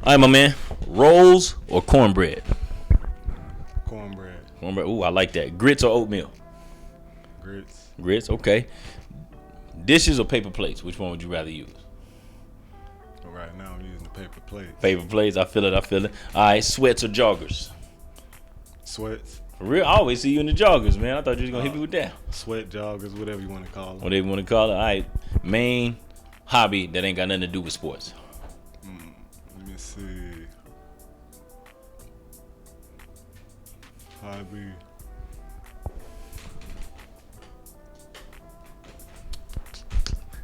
All right, my man. Rolls or cornbread? Cornbread. Cornbread. Ooh, I like that. Grits or oatmeal? Grits. Grits. Okay. Dishes or paper plates? Which one would you rather use? But right now I'm using the paper plates. Paper plates. I feel it. All right. Sweats or joggers? Sweats. For real, I always see you in the joggers, man. I thought you was gonna hit me with that. Sweat joggers, whatever you want to call them. Whatever you want to call it. All right. Main hobby that ain't got nothing to do with sports. Let me see. Hobby.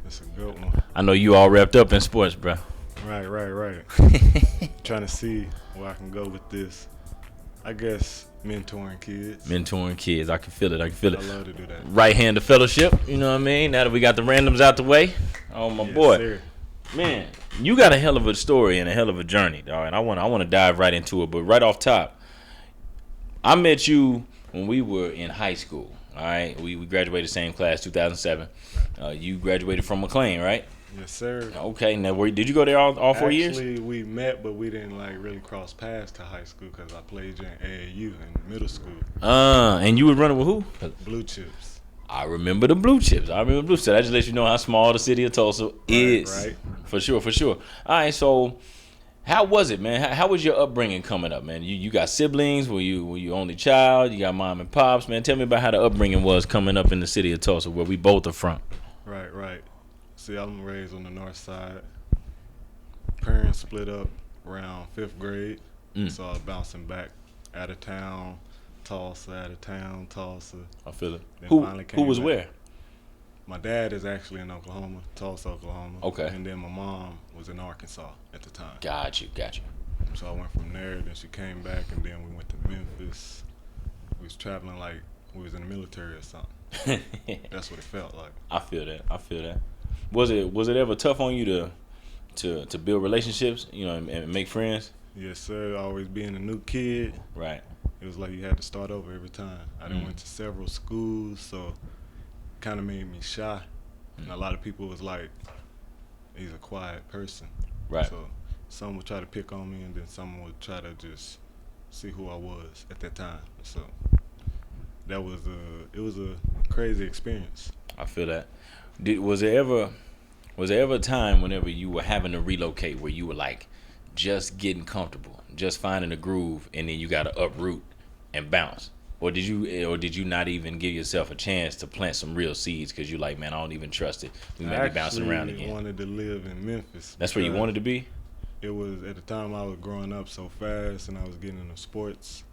That's a good one. I know you all wrapped up in sports, bro. Right. Trying to see where I can go with this. I guess mentoring kids. Mentoring kids. I can feel it. I love to do that. Right hand of fellowship. You know what I mean? Now that we got the randoms out the way. Oh, my boy. Sir. Man, you got a hell of a story and a hell of a journey, dog. And I want to dive right into it. But right off top, I met you when we were in high school. All right, we graduated same class, 2007. You graduated from McLean, right? Yes, sir. Okay. Now, did you go there all 4 years? Actually, we met, but we didn't really cross paths to high school because I played in AAU in middle school. And you were running with who? Blue Chips. I remember the Blue Chips. I just let you know how small the city of Tulsa is. Right. For sure. All right, so how was it, man? How was your upbringing coming up, man? You got siblings? Were you only child? You got mom and pops, man? Tell me about how the upbringing was coming up in the city of Tulsa, where we both are from. Right. See, I'm raised on the north side. Parents split up around 5th grade, so I was bouncing back out of town, Tulsa. I feel it. Then Who finally came was back. where? My dad is actually in Oklahoma, Tulsa, Oklahoma. Okay. And then my mom was in Arkansas at the time. Got you. So I went from there, then she came back, and then we went to Memphis. We was traveling like we was in the military or something. That's what it felt like. I feel that. Was it ever tough on you to build relationships, and make friends? Yes, sir. Always being a new kid. Right. It was like you had to start over every time. I done went to several schools, so it kind of made me shy. And a lot of people was like, he's a quiet person. Right. So some would try to pick on me, and then some would try to just see who I was at that time. So it was a crazy experience. I feel that. Was there ever a time whenever you were having to relocate where you were like just getting comfortable, just finding a groove, and then you got to uproot and bounce? Or did you not even give yourself a chance to plant some real seeds because you're like, man, I don't even trust it. We may be bouncing around again. I wanted to live in Memphis. That's where you wanted to be? It was at the time I was growing up so fast, and I was getting into sports,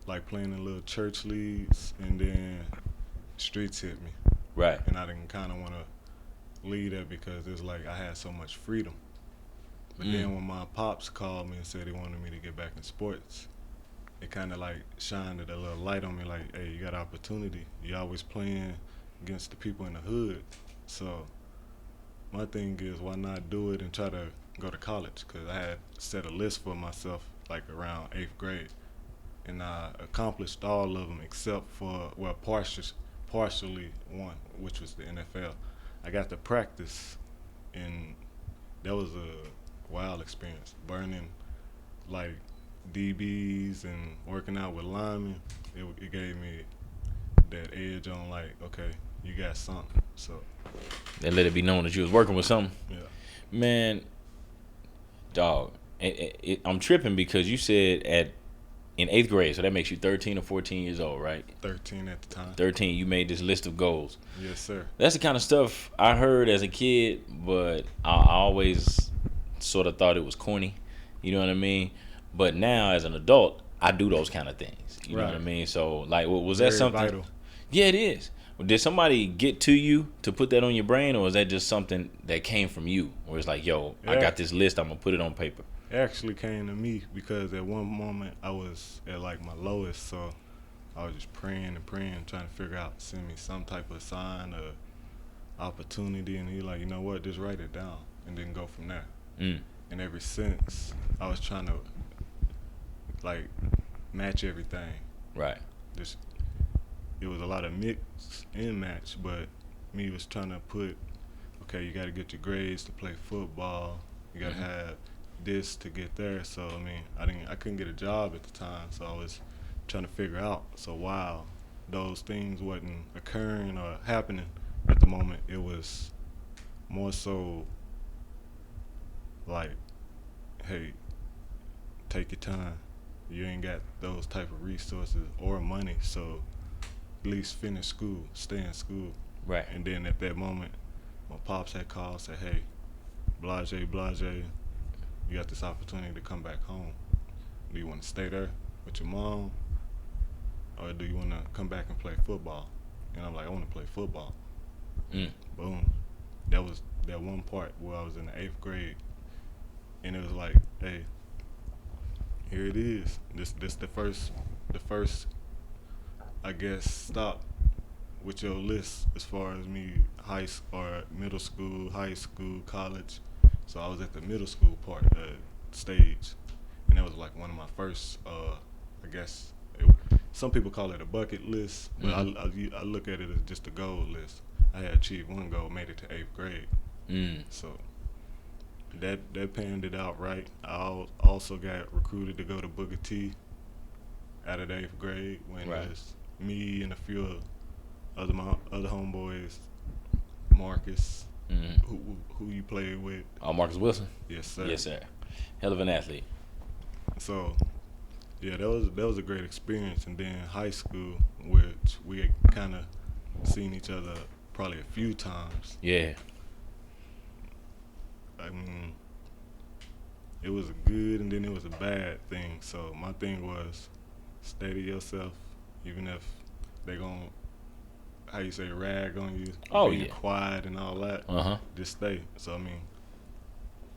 like playing in little church leagues, and then streets hit me. Right. And I didn't kind of want to leave that because it's like I had so much freedom. But then when my pops called me and said he wanted me to get back in sports, it kind of like shined a little light on me, like, hey, you got opportunity. You're always playing against the people in the hood. So my thing is, why not do it and try to go to college? Because I had set a list for myself like around 8th grade, and I accomplished all of them except for, partially one, which was the NFL. I got to practice, and that was a wild experience. Burning like DBs and working out with linemen, it gave me that edge on like, okay, you got something. So They let it be known that you was working with something. yeah. Man, dog, I'm tripping because you said in 8th grade, so that makes you 13 or 14 years old, right? 13 at the time. 13, you made this list of goals. Yes, sir. That's the kind of stuff I heard as a kid, but I always sort of thought it was corny. You know what I mean? But now, as an adult, I do those kind of things. You know what I mean? So, like, was that Very something? vital. Yeah, it is. Did somebody get to you to put that on your brain, or was that just something that came from you? Where it's like, yo, I got this list, I'm going to put it on paper. It actually came to me because at one moment I was at like my lowest, so I was just praying, trying to figure out, send me some type of sign or opportunity, and he like, you know what, just write it down and then go from there. And ever since, I was trying to like match everything. Right. It was a lot of mix and match, but me was trying to put, okay, you got to get your grades to play football. You got to have this to get there. So I mean, I couldn't get a job at the time, so I was trying to figure out. So while those things wasn't occurring or happening at the moment, it was more so like, hey, take your time. You ain't got those type of resources or money, so at least finish school, stay in school. Right. And then at that moment, my pops had called, said, hey, blase, you got this opportunity to come back home. Do you want to stay there with your mom, or do you want to come back and play football? And I'm like, I want to play football. Boom. That was that one part where I was in the 8th grade, and it was like, hey, here it is. This the first, I guess, stop with your list as far as me or middle school, high school, college. So I was at the middle school part stage, and that was like one of my first. I guess some people call it a bucket list, but I look at it as just a goal list. I had achieved one goal, made it to 8th grade. So that panned it out right. I also got recruited to go to Booker T out of the 8th grade when it was me and a few other homeboys, Marcus, who you played with. Oh, Marcus Wilson? Yes, sir. Yes, sir. Hell of an athlete. So, yeah, that was a great experience. And then high school, which we had kind of seen each other probably a few times. Yeah. I mean, it was a good and then it was a bad thing. So my thing was steady yourself, even if they gon' how you say rag on you, being quiet and all that. Just stay. So I mean,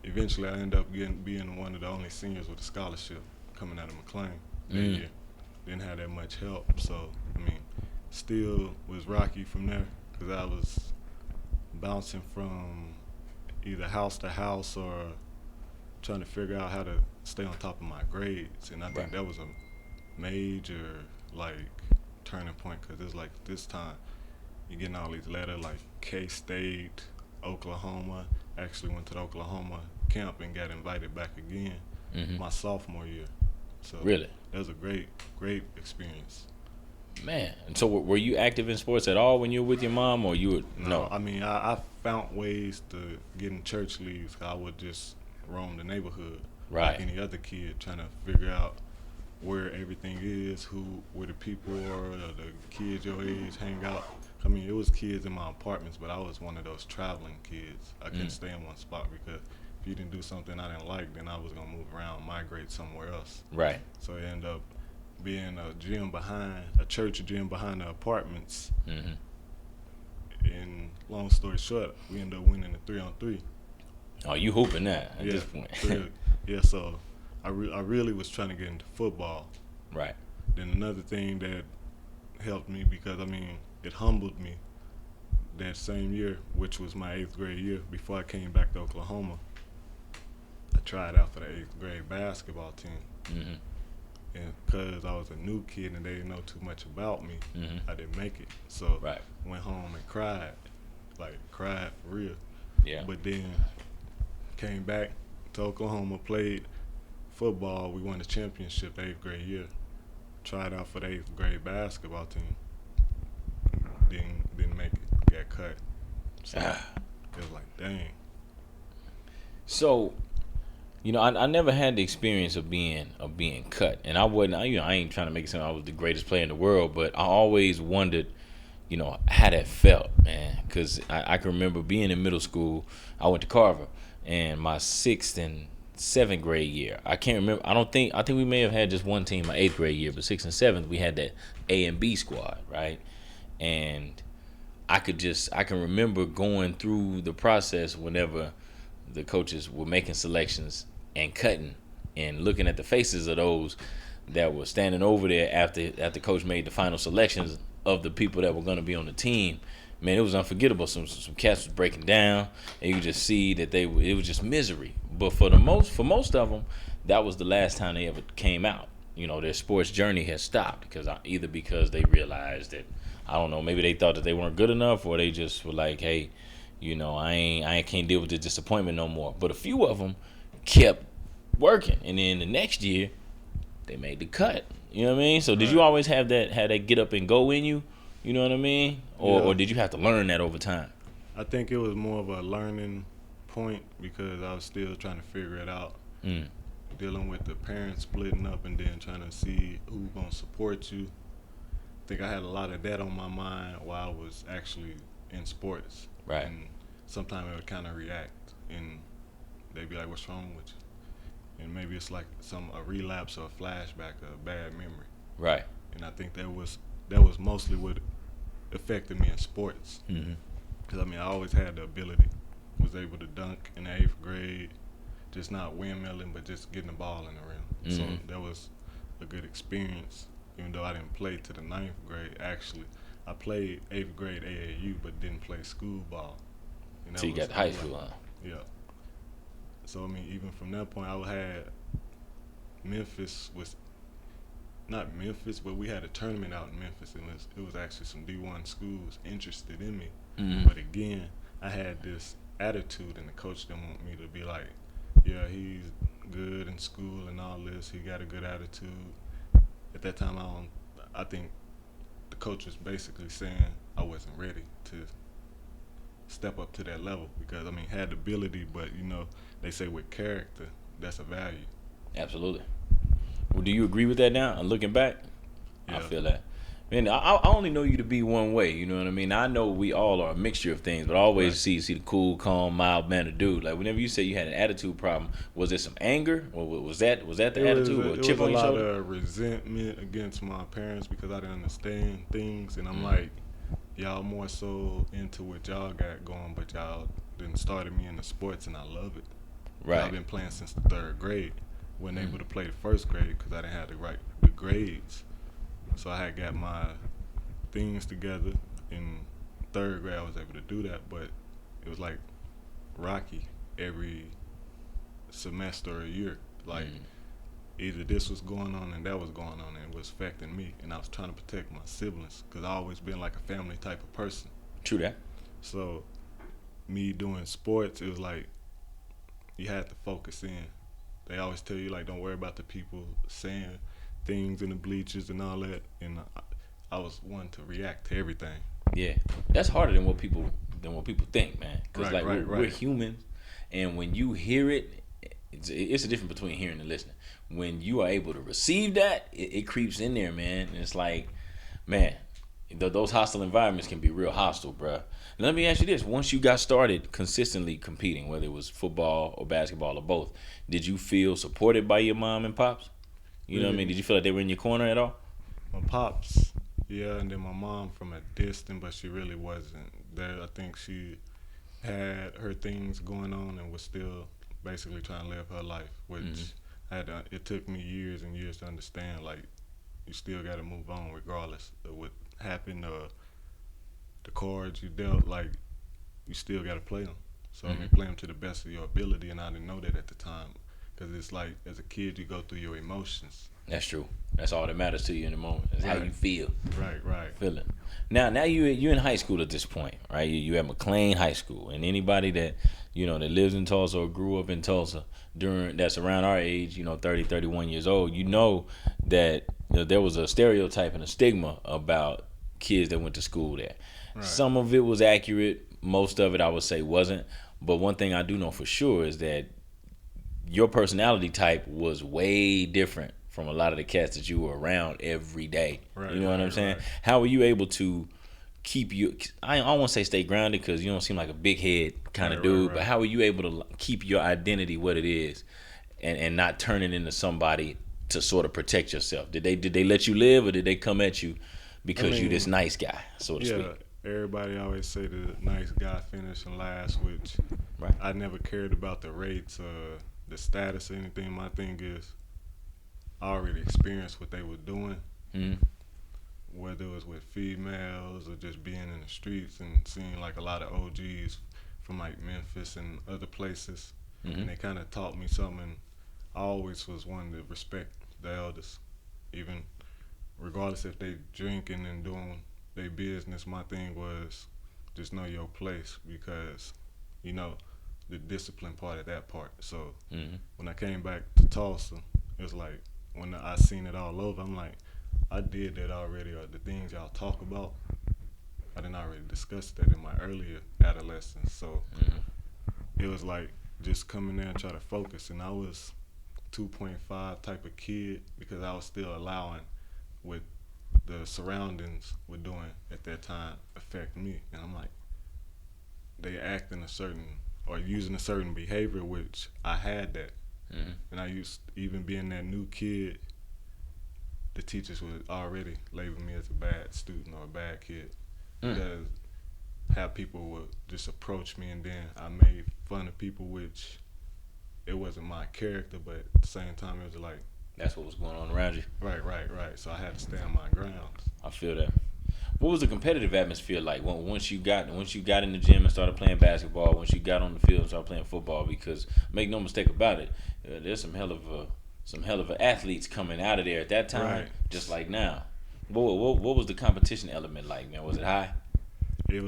eventually I ended up being one of the only seniors with a scholarship coming out of McLean that year. Didn't have that much help, so I mean, still was rocky from there because I was bouncing from either house to house or trying to figure out how to stay on top of my grades, and I think that was a major like turning point because it's like this time you're getting all these letters like K-State, Oklahoma. Actually went to the Oklahoma camp and got invited back again my sophomore year. So really, that was a great experience. Man, and so were you active in sports at all when you were with your mom, or you would? No, I mean I found ways to get in church leagues. I would just roam the neighborhood like any other kid, trying to figure out where everything is, where the people are, or the kids your age hang out. I mean, it was kids in my apartments, but I was one of those traveling kids. I couldn't stay in one spot because if you didn't do something I didn't like, then I was gonna move around, migrate somewhere else. Right. So it ended up being a church gym behind the apartments. And long story short, we ended up winning the 3-on-3. Oh, you hooping that at this point? Yeah. So I really was trying to get into football. Right. Then another thing that helped me, because I mean it humbled me, that same year, which was my 8th grade year, before I came back to Oklahoma, I tried out for the 8th grade basketball team. And because I was a new kid and they didn't know too much about me, I didn't make it. So went home and cried for real. Yeah. But then came back to Oklahoma, played football. We won the championship the 8th grade year. Tried out for the 8th grade basketball team. Didn't make it. Got cut. So it was like, dang. So, you know, I never had the experience of being cut, and I wasn't. You know, I ain't trying to make it sound I was the greatest player in the world, but I always wondered, you know, how that felt, man. Because I can remember being in middle school. I went to Carver, and my 6th and 7th grade year, I can't remember. I think we may have had just one team my 8th grade year, but 6th and 7th we had that A and B squad, right? And I can remember going through the process whenever the coaches were making selections and cutting, and looking at the faces of those that were standing over there after coach made the final selections of the people that were going to be on the team. Man, it was unforgettable. Some cats was breaking down, and you could just see that it was just misery. But for most of them, that was the last time they ever came out. You know, their sports journey has stopped either because they realized that, I don't know, maybe they thought that they weren't good enough, or they just were like, hey, you know, I can't deal with the disappointment no more. But a few of them kept working. And then the next year, they made the cut. You know what I mean? So did Right. you always have that get up and go in you? You know what I mean? Or Yeah. or did you have to learn that over time? I think it was more of a learning point because I was still trying to figure it out. Mm. Dealing with the parents splitting up and then trying to see who gonna support you. I think I had a lot of that on my mind while I was actually in sports. Right. And sometimes I would kind of react, and they'd be like, "What's wrong with you?" And maybe it's like a relapse or a flashback of a bad memory. Right. And I think that was mostly what affected me in sports. Mm-hmm. Because I mean, I always had the ability, was able to dunk in the 8th grade, just not windmilling, but just getting the ball in the rim. Mm-hmm. So that was a good experience, even though I didn't play to the 9th grade. Actually, I played 8th grade AAU, but didn't play school ball. And that So you was got to high like- school, huh? Yeah. So I mean, even from that point, I had Memphis was not Memphis, but we had a tournament out in Memphis, and it was actually some D1 schools interested in me. Mm-hmm. But again, I had this attitude, and the coach didn't want me to be like, yeah, he's good in school and all this. He got a good attitude. At that time, I think the coach was basically saying I wasn't ready to step up to that level because I mean, had the ability, but they say with character, that's a value. Absolutely. Well, do you agree with that now? Looking back, I Yeah. feel that. Man, I only know you to be one way. You know what I mean? I know we all are a mixture of things, but I always Right. see the cool, calm, mild mannered dude. Like whenever you say you had an attitude problem, was there some anger, or was that the attitude, or a It chip was on a your lot shoulder? of resentment against my parents because I didn't understand things, and I'm Mm. like, y'all more so into what y'all got going, but y'all didn't started me in the sports, and I love it. 'Cause I've Right. been playing since the 3rd grade. Wasn't Mm. able to play the 1st grade because I didn't have the grades. So I had got my things together. In 3rd grade, I was able to do that, but it was like rocky every semester or year. Like Mm. either this was going on and that was going on, and it was affecting me. And I was trying to protect my siblings because I always been like a family type of person. True that. So me doing sports, it was like you had to focus in. They always tell you like, don't worry about the people saying things in the bleachers and all that. And I was one to react to everything. Yeah, that's harder than what people think, man. Because Right, like we're right. humans, and when you hear it, it's a difference between hearing and listening. When you are able to receive that, it creeps in there, man. And it's like, man, those hostile environments can be real hostile, bruh. Let me ask you this: once you got started consistently competing, whether it was football or basketball or both, did you feel supported by your mom and pops? You know what I mean? Did you feel like they were in your corner at all? My pops, yeah, and then my mom from a distance, but she really wasn't there. I think she had her things going on and was still basically trying to live her life, which it took me years and years to understand. Like, you still got to move on regardless of what happened or the cards you dealt. Like, you still got to play them. So I mean, play them to the best of your ability, and I didn't know that at the time. Because it's like, as a kid, you go through your emotions. That's true. That's all that matters to you in the moment. Is how Right. you feel. Right. Feeling. Now you're in high school at this point, right? You at McLean High School, and anybody that that lives in Tulsa or grew up in Tulsa that's around our age, 30, 31 years old, that there was a stereotype and a stigma about kids that went to school there. Right. Some of it was accurate, most of it I would say wasn't. But one thing I do know for sure is that your personality type was way different from a lot of the cats that you were around every day. Right, You know what I'm right, saying? right. How were you able to keep you? I don't want to say stay grounded because you don't seem like a big head kind of Right, dude. right, But right. how were you able to keep your identity what it is, and not turn it into somebody to sort of protect yourself? Did they let you live, or did they come at you because you mean, this nice guy, so to Yeah, speak? everybody always say the nice guy finishing last, which Right. I never cared about the rates or the status or anything. My thing is, I already experienced what they were doing, Mm-hmm. whether it was with females or just being in the streets and seeing like a lot of OGs from like Memphis and other places. Mm-hmm. And they kind of taught me something. I always was one to respect the elders, even regardless if they drinking and doing their business. My thing was just know your place because, the discipline part of that part. So Mm-hmm. when I came back to Tulsa, it was like when I seen it all over, I'm like, I did that already, or the things y'all talk about, I didn't already discuss that in my earlier adolescence. So Mm-hmm. it was like just coming there and try to focus. And I was 2.5 type of kid because I was still allowing what the surroundings were doing at that time affect me. And I'm like, they act in a certain or using a certain behavior, which I had that. Mm-hmm. And I used, even being that new kid, the teachers would already label me as a bad student or a bad kid because how people would just approach me, and then I made fun of people, which it wasn't my character, but at the same time it was like, That's what was going on around you. right. So I had to stand my grounds. I feel that. What was the competitive atmosphere like once you got in the gym and started playing basketball? Once you got on the field and started playing football? Because make no mistake about it, there's some hell of athletes coming out of there at that time, Right. just like now. What was the competition element like, man? Was it high? It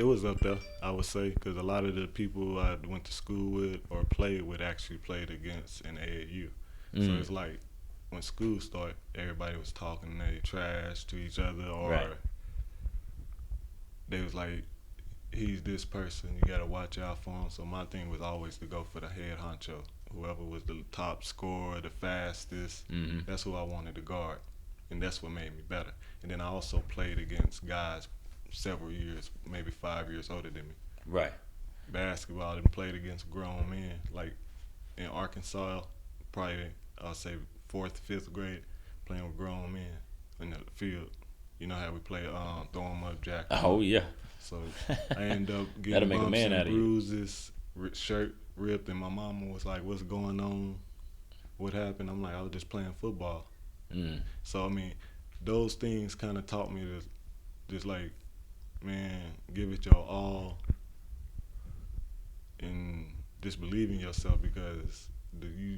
was up there, I would say, because a lot of the people I went to school with or played with actually played against in AAU. So it's like when school started, everybody was talking they trash to each other, or Right. they was like, he's this person, you gotta watch out for him. So my thing was always to go for the head honcho, whoever was the top scorer, the fastest. Mm-hmm. That's who I wanted to guard, and that's what made me better. And then I also played against guys several years, maybe 5 years older than me. Right. Basketball, I done played against grown men, like in Arkansas, probably I'll say 4th, 5th grade, playing with grown men in the field. You know how we play throw 'em up, jack 'em Oh up. yeah. So I ended up That'll getting make a bumps man and out of you. bruises, shirt ripped, and my mama was like, "What's going on? What happened?" I'm like, "I was just playing football." Mm. So I mean, those things kind of taught me to just like, man, give it your all and just believe in yourself, because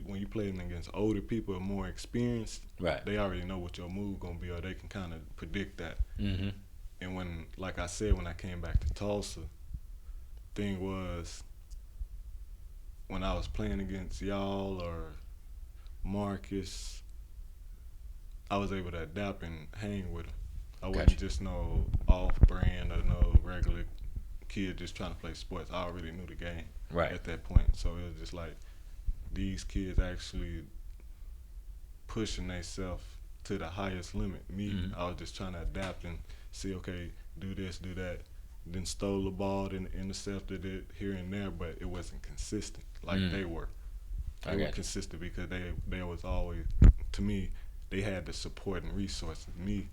when you playing against older people or more experienced, Right. they already know what your move gonna be, or they can kind of predict that. Mm-hmm. And when, like I said, when I came back to Tulsa, thing was when I was playing against y'all or Marcus, I was able to adapt and hang with them. I wasn't Gotcha. just no off-brand or no regular kid just trying to play sports. I already knew the game Right. at that point. So it was just like these kids actually pushing themselves to the highest limit. Me, Mhm. I was just trying to adapt and see, okay, do this, do that. Then stole the ball and intercepted it here and there, but it wasn't consistent like they were. I They were got you. consistent because they was always, to me, they had the support and resources. Me,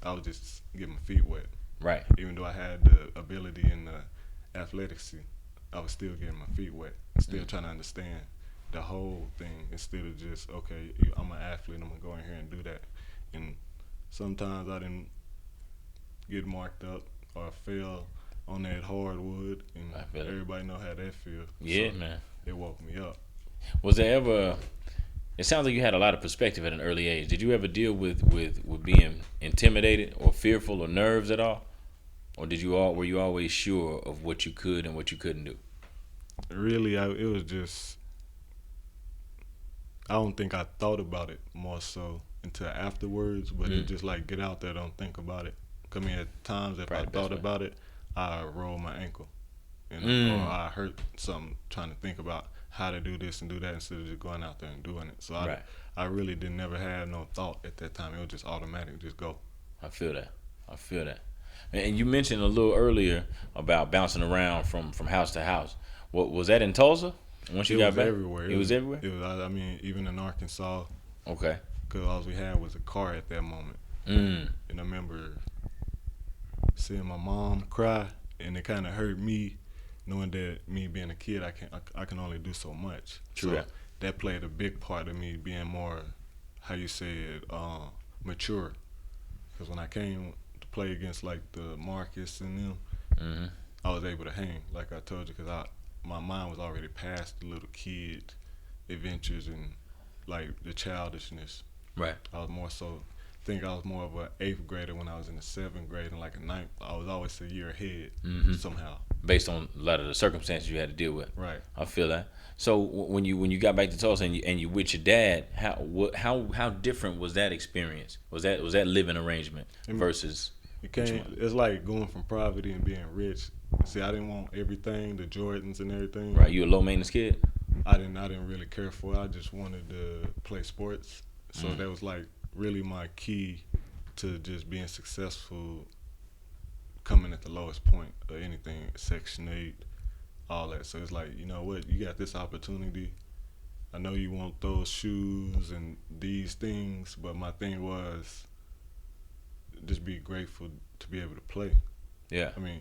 I was just getting my feet wet. Right. Even though I had the ability and the athletics, I was still getting my feet wet. Still trying to understand the whole thing instead of just, okay, I'm an athlete, I'm gonna go in here and do that. And sometimes I didn't get marked up or fail on that hardwood, and I feel it. everybody know how that feel. Yeah, So man. it woke me up. Was there ever? It sounds like you had a lot of perspective at an early age. Did you ever deal with being intimidated or fearful or nerves at all, or were you always sure of what you could and what you couldn't do? Really, it was just, I don't think I thought about it more so until afterwards, but it just like, get out there, don't think about it. I mean, at times if Probably I the best thought way. about it, I roll my ankle, or I hurt something trying to think about how to do this and do that instead of just going out there and doing it. So Right. I really didn't never have no thought at that time. It was just automatic, just go. I feel that. And you mentioned a little earlier about bouncing around from house to house. What was that in Tulsa? Once you It got was back, everywhere. It was everywhere. It was. I mean, even in Arkansas, Okay. because all we had was a car at that moment. Mm. And I remember seeing my mom cry, and it kind of hurt me, knowing that me being a kid, I can only do so much. True So that. that played a big part of me being more, how you say it, mature. Because when I came to play against like the Marcus and them, Mm-hmm. I was able to hang, like I told you, because my mind was already past the little kid adventures and like the childishness. Right. I was more so think I was more of an 8th grader when I was in the 7th grade, and like a ninth, I was always a year ahead somehow. Based on a lot of the circumstances you had to deal with. Right. I feel that. So when you got back to Tulsa and you with your dad, how different was that experience? Was that living arrangement versus? It's like going from poverty and being rich. See, I didn't want everything, the Jordans and everything. Right, you a low maintenance kid. I didn't really care for it. I just wanted to play sports. So that was like really my key to just being successful, coming at the lowest point of anything, Section 8, all that. So it's like, you know what, you got this opportunity. I know you want those shoes and these things, but my thing was just be grateful to be able to play. Yeah. I mean,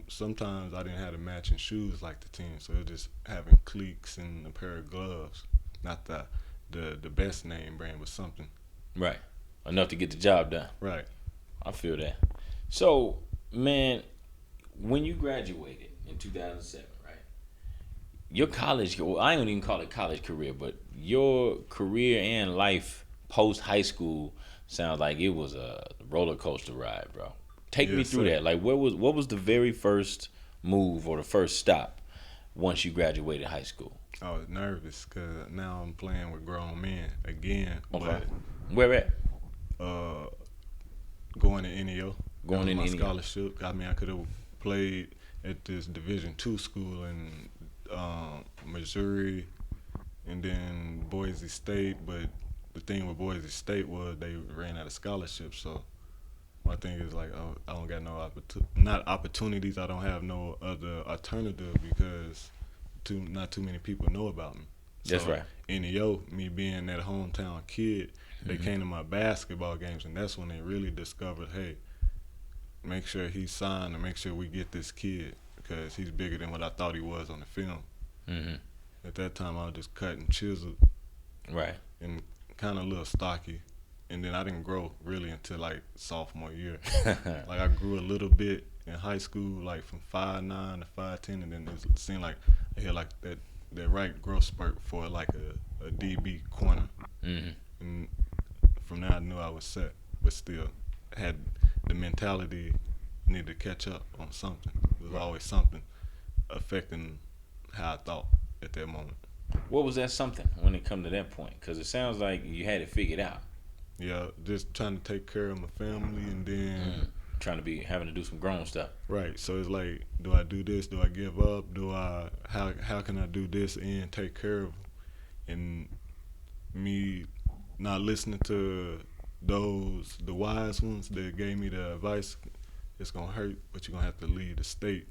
sometimes I didn't have the matching shoes like the team, so it was just having cleats and a pair of gloves. Not the best name brand, but something. Right. Enough to get the job done. Right. I feel that. So, man, when you graduated in 2007, right? Your college, well, I don't even call it college career, but your career and life post high school sounds like it was a roller coaster ride, bro. Take me through that. Like, what was the very first move or the first stop once you graduated high school? I was nervous because now I'm playing with grown men again. Okay. Where at? Going to NEO. Going to my NEO. Scholarship. I mean, I could have played at this Division II school in Missouri, and then Boise State. But the thing with Boise State was they ran out of scholarships. So my thing is like, I don't got no not opportunities. I don't have no other alternative because not too many people know about me. That's right. NEO, me being that hometown kid, they came to my basketball games, and that's when they really discovered, hey, make sure he's signed and make sure we get this kid because he's bigger than what I thought he was on the film. Mm-hmm. At that time, I was just cut and chiseled. Right. And kind of a little stocky. And then I didn't grow really until like sophomore year. Like I grew a little bit in high school, like from 5'9" to 5'10", and then it seemed like I had like that right growth spurt for like a DB corner. Mm-hmm. And from there I knew I was set, but still had the mentality needed to catch up on something. There was always something affecting how I thought at that moment. What was that something when it come to that point? Because it sounds like you had it figured out. Yeah, just trying to take care of my family and then trying to be having to do some grown stuff. Right. So it's like, do I do this? Do I give up? How can I do this and take care of them? And me not listening to the wise ones that gave me the advice, it's gonna hurt, but you're gonna have to leave the state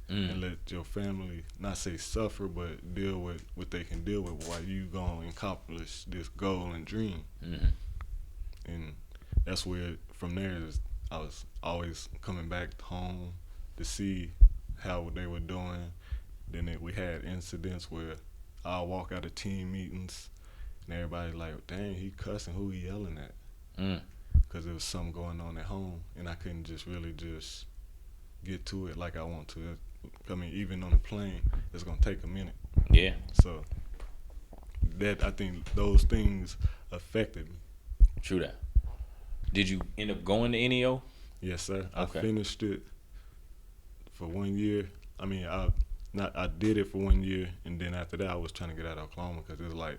and let your family not say suffer, but deal with what they can deal with while you gonna accomplish this goal and dream. Mm-hmm. And that's where from there I was always coming back home to see how they were doing. Then we had incidents where I'll walk out of team meetings and everybody like, dang, he cussing, who he yelling at? Because there was something going on at home and I couldn't just really just get to it like I want to. I mean, even on the plane, it's going to take a minute. Yeah. So that, I think those things affected me. True that. Did you end up going to NEO? Yes, sir. Okay. I finished it for 1 year. I mean, I did it for 1 year, and then after that, I was trying to get out of Oklahoma because it was like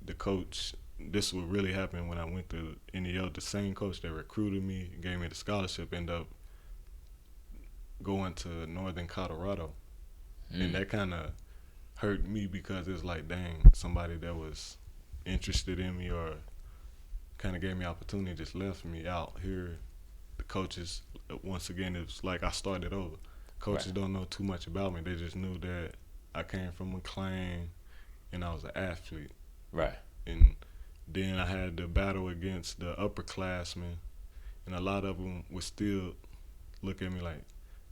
the coach. This would really happen when I went to NEO. The same coach that recruited me, gave me the scholarship, ended up going to Northern Colorado, and that kind of hurt me because it's like, dang, somebody that was interested in me or kind of gave me opportunity just left me out here. The coaches, once again, it's like I started over. Coaches don't know too much about me. They just knew that I came from McLean and I was an athlete. Right. And then I had to battle against the upperclassmen, and a lot of them would still look at me like,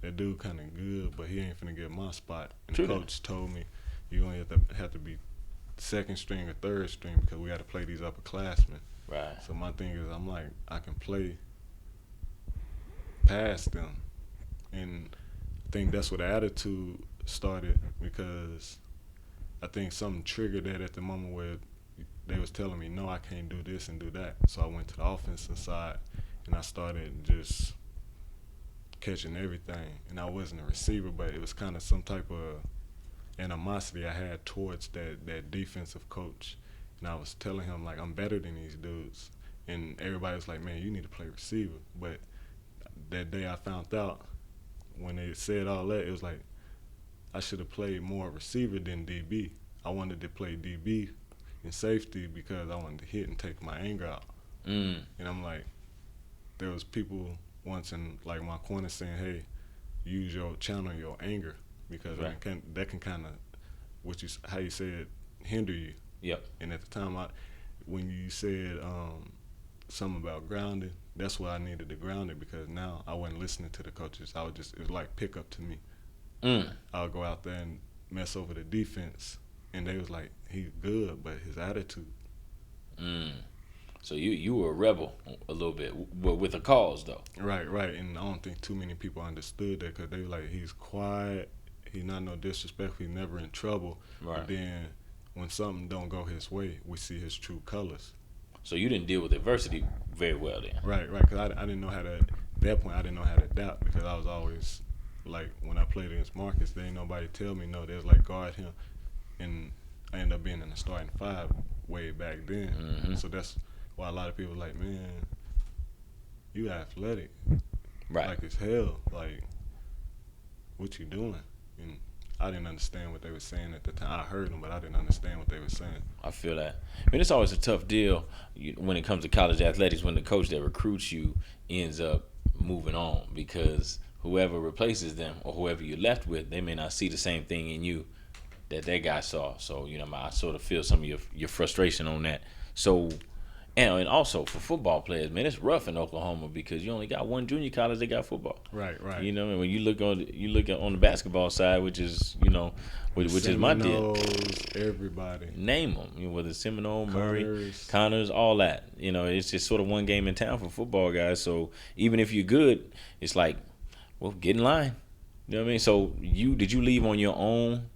that dude kind of good, but he ain't finna get my spot. And True the coach told me, you're going to have to be second string or third string because we got to play these upperclassmen. Right. So my thing is, I'm like, I can play past them. And I think that's where the attitude started because I think something triggered that at the moment where they was telling me, no, I can't do this and do that. So I went to the offensive side, and I started just catching everything. And I wasn't a receiver, but it was kind of some type of animosity I had towards that defensive coach. And I was telling him, like, I'm better than these dudes. And everybody was like, man, you need to play receiver. But that day I found out, when they said all that, it was like, I should have played more receiver than DB. I wanted to play DB in safety because I wanted to hit and take my anger out. And I'm like, there was people once in like my corner saying, hey, channel your anger, because right. that can kind of, how you said, hinder you. Yep. And at the time, when you said something about grounding, that's why I needed to ground it, because now I wasn't listening to the coaches. It was like pickup to me. I would go out there and mess over the defense, and they was like, he's good, but his attitude. So you were a rebel a little bit, but with a cause though. Right. And I don't think too many people understood that, because they were like, he's quiet, he's not no disrespectful, he's never in trouble. Right. But then when something don't go his way, we see his true colors. So you didn't deal with adversity very well then. Right, because I didn't know how to, at that point I didn't know how to adapt, because I was always, like, when I played against Marcus, there ain't nobody tell me no, there's like guard him. And I ended up being in the starting five way back then. So that's why a lot of people like, man, you athletic. Right. Like it's hell. Like, what you doing? And I didn't understand what they were saying at the time. I heard them, but I didn't understand what they were saying. I feel that. I mean, it's always a tough deal when it comes to college athletics, when the coach that recruits you ends up moving on, because whoever replaces them or whoever you're left with, they may not see the same thing in you that guy saw. So, I sort of feel some of your frustration on that. So, and also for football players, man, it's rough in Oklahoma because you only got one junior college that got football. Right. And when you look on the basketball side, which is which is my deal. Everybody. Name them, whether it's Seminole, Murray, Connors. Connors, all that. It's just sort of one game in town for football guys. So even if you're good, it's like, well, get in line. You know what I mean? So did you leave on your own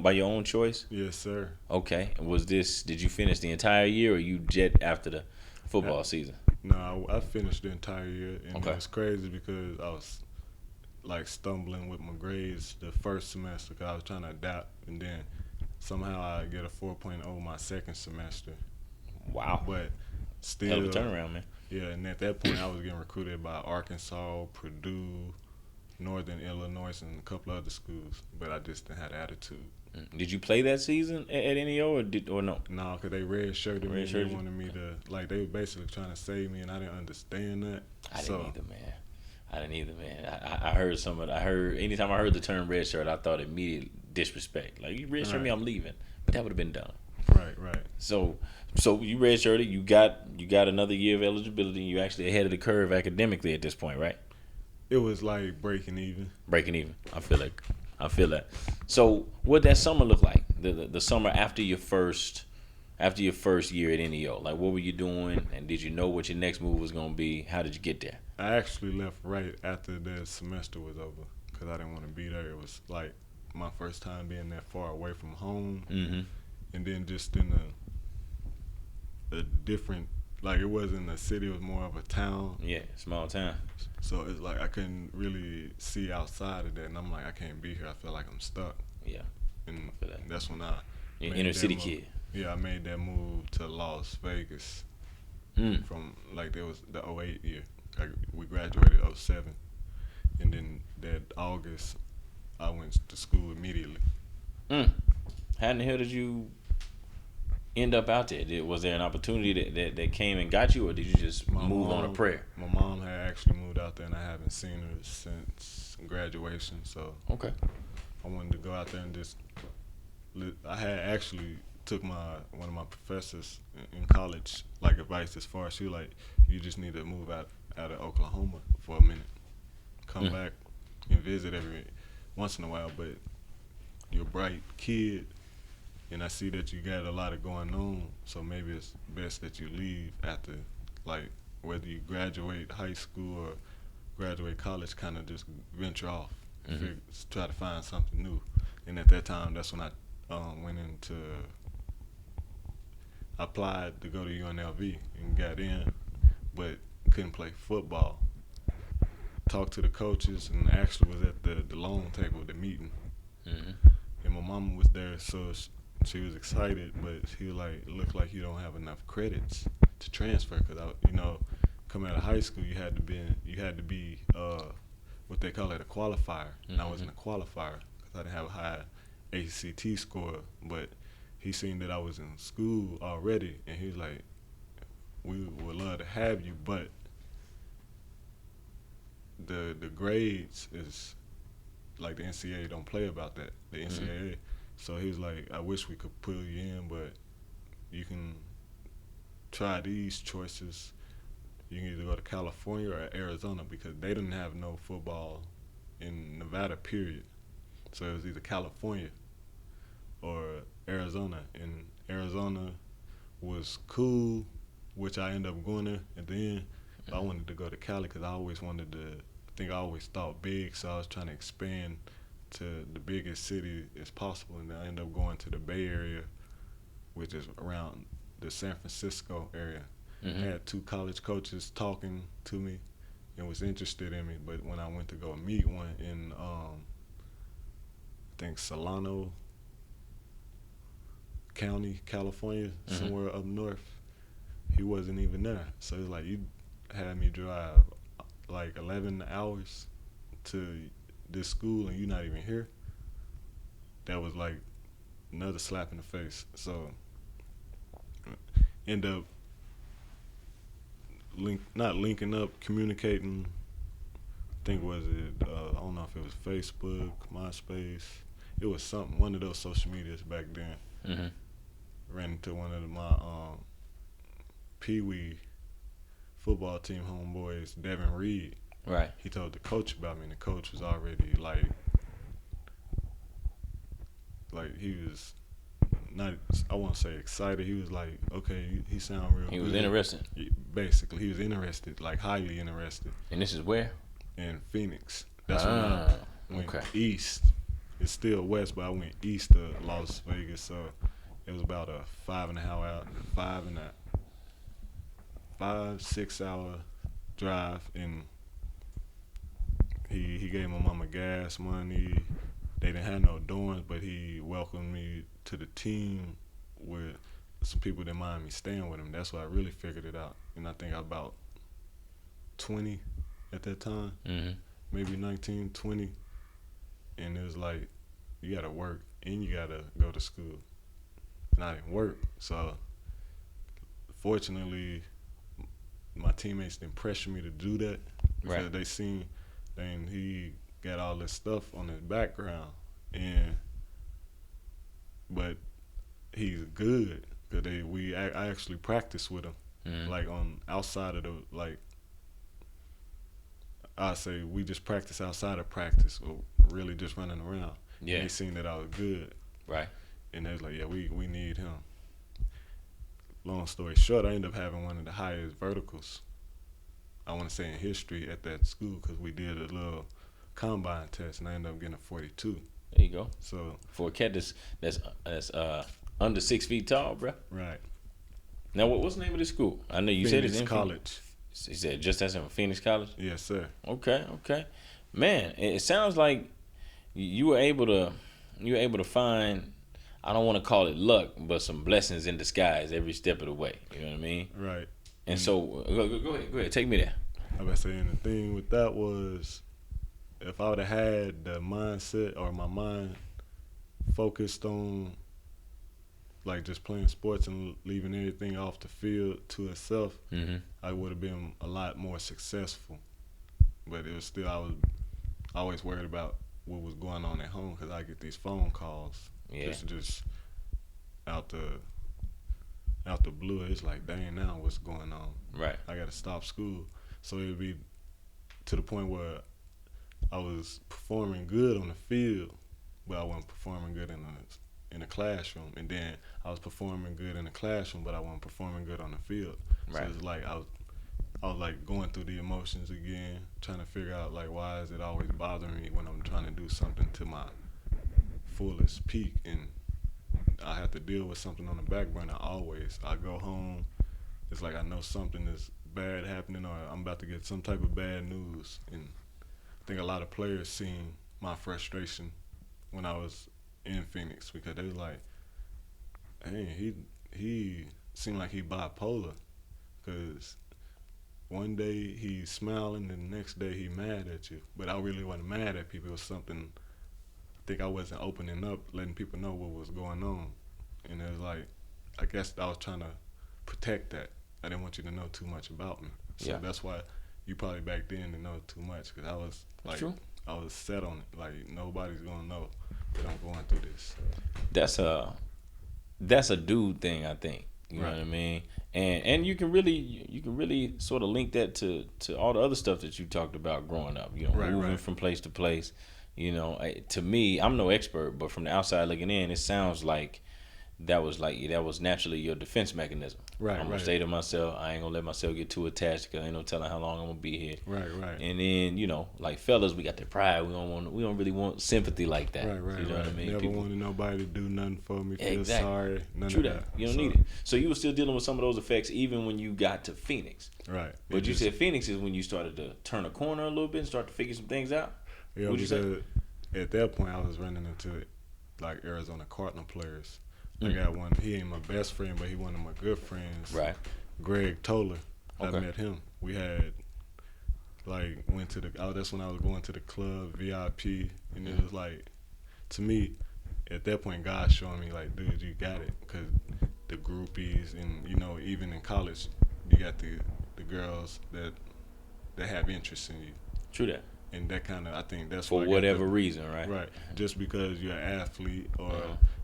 by your own choice? Yes, sir. Okay. Did you finish the entire year, or you jet after the football season? No, I finished the entire year, and Okay. It was crazy because I was like stumbling with my grades the first semester because I was trying to adapt, and then somehow I get a 4.0 my second semester. Wow. But still, hell of a turnaround, man. Yeah, and at that point I was getting recruited by Arkansas, Purdue, Northern Illinois, and a couple other schools, but I just didn't have the attitude. Did you play that season at NEO or no? No, because they red-shirted me. They Redshirted you? wanted me to, like, they were basically trying to save me, and I didn't understand that. I didn't either, man. I heard anytime I heard the term red shirt, I thought immediate disrespect. Like, you red shirt me, I'm leaving. But that would have been dumb. Right. So you red shirted, you got another year of eligibility, and you actually ahead of the curve academically at this point, right? It was like breaking even. I feel that. So what that summer look like? The summer after your first year at NEO. Like, what were you doing, and did you know what your next move was going to be? How did you get there? I actually left right after the semester was over because I didn't want to be there. It was like my first time being that far away from home, and then just in a different, like, it wasn't a city, it was more of a town. Yeah, small town. So it's like I couldn't really see outside of that, and I'm like, I can't be here. I feel like I'm stuck. Yeah, and I feel that. That's when I You're inner city kid. Yeah, I made that move to Las Vegas from, like, it was the 08 year. We graduated 07, and then that August I went to school immediately. How in the hell did you end up out there? Was there an opportunity that came and got you, or did you just move on a prayer? My mom had actually moved out there, and I haven't seen her since graduation. So Okay. I wanted to go out there and just. I had actually took one of my professors in college, like, advice as far as she was like, you just need to move out of Oklahoma for a minute, come back and visit every once in a while. But you're a bright kid, and I see that you got a lot of going on, so maybe it's best that you leave after, like, whether you graduate high school or graduate college, kind of just venture off, try to find something new. And at that time, that's when I went into I applied to go to UNLV and got in, but couldn't play football. Talked to the coaches and actually was at the long table of the meeting. Mm-hmm. And my mama was there, so she was excited, but she was like, "It looked like you don't have enough credits to transfer." Because coming out of high school, you had to be what they call it, a qualifier. And I wasn't a qualifier because I didn't have a high ACT score. But he seen that I was in school already, and he was like, "We would love to have you, but the grades is like the NCAA don't play about that. The NCAA." So he was like, "I wish we could pull you in, but you can try these choices. You can either go to California or Arizona because they didn't have no football in Nevada, period. So it was either California or Arizona. And Arizona was cool, which I ended up going there at the end. But I wanted to go to Cali because I always thought big, so I was trying to expand to the biggest city as possible. And I ended up going to the Bay Area, which is around the San Francisco area. Mm-hmm. Had two college coaches talking to me and was interested in me. But when I went to go meet one in, I think Solano County, California, somewhere up north, he wasn't even there. So it's like, you had me drive like 11 hours to this school and you're not even here. That was like another slap in the face. So end up not linking up, communicating. I think I don't know if it was Facebook, MySpace. It was something, one of those social medias back then. Mm-hmm. Ran into one of my Pee-wee football team homeboys, Devin Reed. Right. He told the coach about me, and the coach was already like he was not, I won't say excited. He was like, okay, he sound real. He good. was interested. Basically, he was interested, like highly interested. And this is where? In Phoenix. That's when I went east. It's still west, but I went east to Las Vegas, so it was about a 6 hour drive, and he gave my mama gas money. They didn't have no dorms, but he welcomed me to the team with some people that mind me staying with him. That's why I really figured it out. And I think I was about 20 at that time, maybe 19, 20. And it was like, you gotta work and you gotta go to school. And I didn't work, so fortunately, my teammates didn't pressure me to do that because they seen, and he got all this stuff on his background, but he's good because I actually practiced with him, like on outside of the, like, I say we just practice outside of practice, or really just running around. Yeah. And they seen that I was good. Right. And they was like, yeah, we need him. Long story short, I ended up having one of the highest verticals, I want to say, in history at that school because we did a little combine test, and I ended up getting a 42. There you go. So for a cat that's under 6 feet tall, bro. Right. Now, what's the name of this school? I know you said it's in College. He said just that's in Phoenix College. Yes, sir. Okay. Man, it sounds like you were able to find, I don't want to call it luck, but some blessings in disguise every step of the way. You know what I mean? Right. And so, go ahead, take me there. I was saying the thing with that was, if I would have had the mindset or my mind focused on like just playing sports and leaving everything off the field to itself, I would have been a lot more successful. But it was still, I was always worried about what was going on at home because I get these phone calls. Yeah. Just out the blue. It's like, dang, now what's going on? Right. I got to stop school. So it would be to the point where I was performing good on the field, but I wasn't performing good in the classroom. And then I was performing good in the classroom, but I wasn't performing good on the field. Right. So it's like I was like going through the emotions again, trying to figure out like, why is it always bothering me when I'm trying to do something to my fullest peak? And I have to deal with something on the back burner always. I go home, it's like I know something is bad happening or I'm about to get some type of bad news. And I think a lot of players seen my frustration when I was in Phoenix because they was like, hey, he seemed like he bipolar because one day he's smiling and the next day he mad at you. But I really wasn't mad at people. It was something, I think I wasn't opening up, letting people know what was going on. And it was like, I guess I was trying to protect that. I didn't want you to know too much about me. So that's why you probably back then didn't know too much because I was like, True. I was set on it. Like nobody's gonna know that I'm going through this. That's a dude thing, I think. You know what I mean? And you can really sort of link that to all the other stuff that you talked about growing up. You know, moving from place to place. You know, to me, I'm no expert, but from the outside looking in, it sounds like that was naturally your defense mechanism. I'm gonna stay to myself. I ain't gonna let myself get too attached because I ain't no telling how long I'm gonna be here. Right. And then, you know, like fellas, we got the pride. We don't really want sympathy like that. Right. You know what I mean? Never wanted nobody to do nothing for me. Feel sorry. None True of that. You don't need it. So you were still dealing with some of those effects even when you got to Phoenix. Right. But you said Phoenix is when you started to turn a corner a little bit and start to figure some things out. Yeah, because at that point I was running into like Arizona Cardinal players. I got one. He ain't my best friend, but he one of my good friends. Right. Greg Toller. I met him. We had went to the. That's when I was going to the club VIP, and it was like, to me, at that point, God showing me like, dude, you got it, because the groupies and you know even in college, you got the girls that have interest in you. True that. And that kind of, I think that's for whatever reason, right? Right. Just because you're an athlete or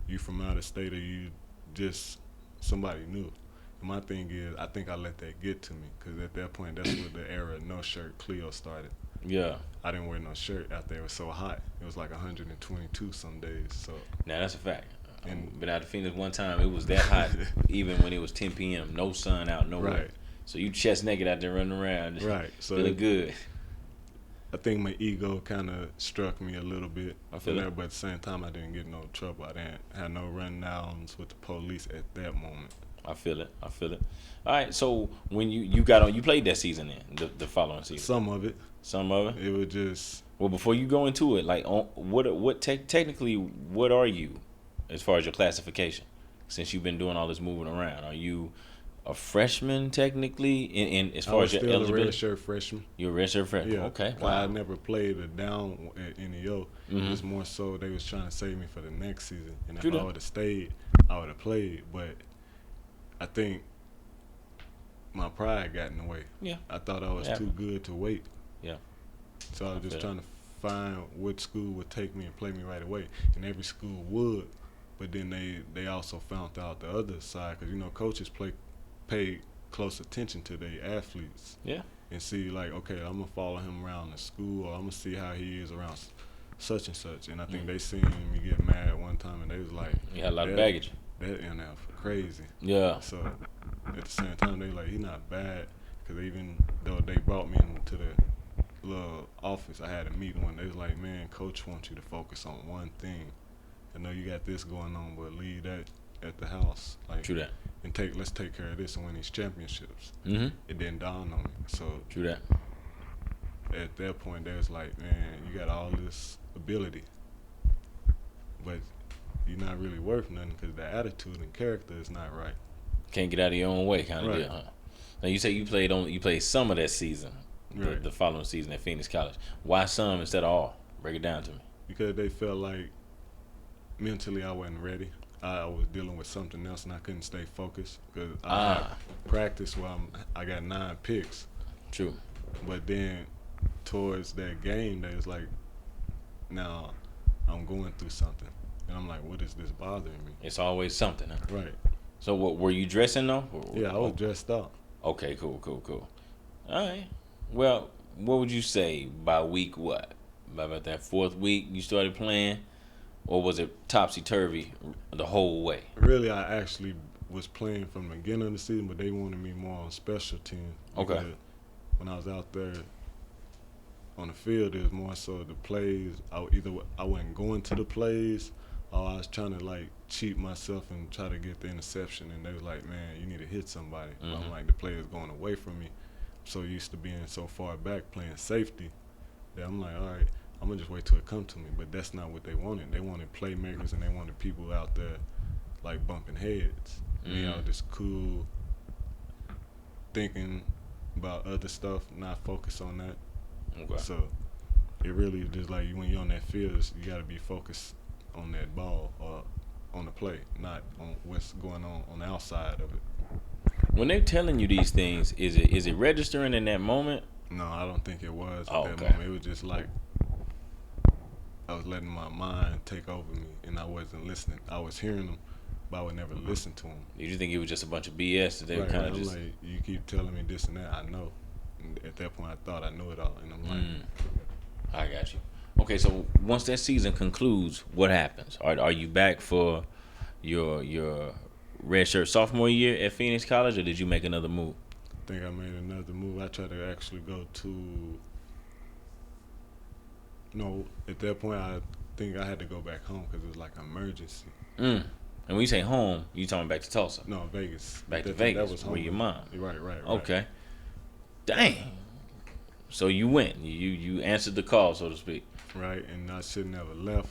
you from out of state or you just somebody new. And my thing is, I think I let that get to me because at that point, that's where the era of no shirt Cleo started. Yeah. I didn't wear no shirt out there. It was so hot. It was like 122 some days. So. Now that's a fact. Been out to Phoenix one time. It was that hot, even when it was 10 p.m. No sun out, nowhere. Right. So you chest naked out there running around, right? So feeling good. I think my ego kind of struck me a little bit. I feel that, but at the same time, I didn't get no trouble. I didn't have no rundowns with the police at that moment. I feel it. All right. So when you got on, you played that season then, the following season. Some of it. It was just. Well, before you go into it, like, technically, what are you, as far as your classification? Since you've been doing all this moving around, are you a freshman technically? In as far as your eligibility, I was still a redshirt freshman. You're a redshirt freshman. Yeah. Okay. Wow. I never played a down at NEO. It was more so they was trying to save me for the next season, and if I would have stayed, I would have played. But I think my pride got in the way. Yeah. I thought I was too good to wait. Yeah. So I was just trying to find what school would take me and play me right away, and every school would. But then they also found out the other side because you know coaches pay close attention to their athletes. Yeah. And see like, okay, I'm gonna follow him around the school, or I'm gonna see how he is around such and such. And I think they seen me get mad one time, and they was like, you had a lot of baggage. That NF crazy. Yeah. So at the same time, they like, he not bad, because even though they brought me into the little office, I had a meeting when they was like, man, coach wants you to focus on one thing. I know you got this going on, but leave that at the house. Like, True that. And let's take care of this and win these championships. It didn't dawn on me. So true that. At that point, they was like, man, you got all this ability, but you're not really worth nothing because the attitude and character is not right. Can't get out of your own way, kind of deal, huh? Now you say you played some of that season, the following season at Phoenix College. Why some instead of all? Break it down to me. Because they felt like mentally I wasn't ready. I was dealing with something else and I couldn't stay focused because I had practice where I got 9 picks. True. But then towards that game, they was like, now I'm going through something. And I'm like, what is this bothering me? It's always something, huh? Right. So what, were you dressing though? Yeah, I was dressed up. Okay, cool. All right. Well, what would you say by week what? By about that 4th week you started playing? Or was it topsy-turvy the whole way? Really, I actually was playing from the beginning of the season, but they wanted me more on special teams. Okay. When I was out there on the field, it was more so the plays. I wasn't going to the plays, or I was trying to, like, cheat myself and try to get the interception, and they was like, man, you need to hit somebody. But Mm-hmm. I'm like, the player's going away from me. I'm so used to being so far back playing safety that I'm like, all right, I'm going to just wait till it come to me. But that's not what they wanted. They wanted playmakers, and they wanted people out there like bumping heads. Me, I was just cool, thinking about other stuff, not focus on that. Okay. So it really is just like when you're on that field, you got to be focused on that ball or on the play, not on what's going on the outside of it. When they're telling you these things, is it registering in that moment? No, I don't think it was at Oh, that okay. moment. It was just like I was letting my mind take over me, and I wasn't listening. I was hearing them, but I would never listen to them. Did you think it was just a bunch of BS that they were Right, kind right. of I'm just? like, you keep telling me this and that, I know. And at that point, I thought I knew it all, and I'm like, I got you. Okay, so once that season concludes, what happens? Are you back for your redshirt sophomore year at Phoenix College, or did you make another move? I think I made another move. I tried to actually go to. No, at that point, I think I had to go back home because it was like an emergency. And when you say home, you talking back to Tulsa? No, Vegas. Back to That Vegas, was where home. your mom? Right. Okay. Dang. So you went. You answered the call, so to speak. Right, and I should never left,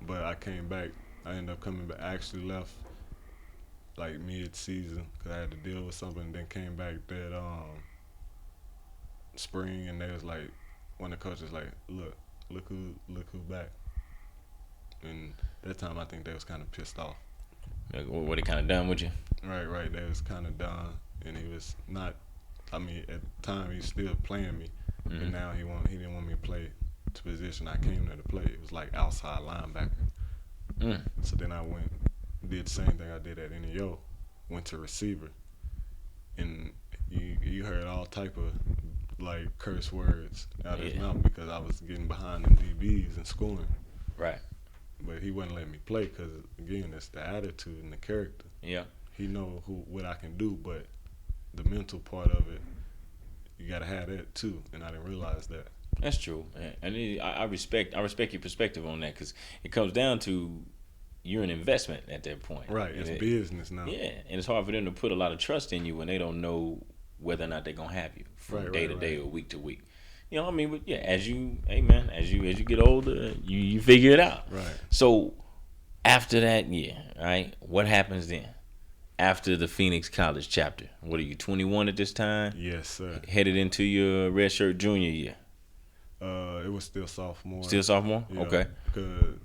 but I came back. I ended up coming back. I actually left like mid-season because I had to deal with something, and then came back that spring, and they was like, one of the coaches like, look who back. And that time I think they was kind of pissed off. Like, what they kind of done with you? Right. They was kind of done, and he was not. I mean, at the time he was still playing me, but now he didn't want me to play the position I came there to play. It was like outside linebacker. So then I went, did the same thing I did at NEO, went to receiver, and you heard all type of like curse words out of his mouth because I was getting behind the DBs and scoring. Right. But he wouldn't let me play because, again, it's the attitude and the character. Yeah. He know what I can do, but the mental part of it, you got to have that too, and I didn't realize that. That's true, and I respect your perspective on that because it comes down to you're an investment at that point. Right, it's business now. Yeah, and it's hard for them to put a lot of trust in you when they don't know whether or not they're gonna have you from day to day or week to week. You know what I mean? But yeah, as you get older, you figure it out. Right. So after that year, right, what happens then? After the Phoenix College chapter, what are you, 21 at this time? Yes, sir. Headed into your redshirt junior year. It was still sophomore. Still sophomore? Yeah, okay. Because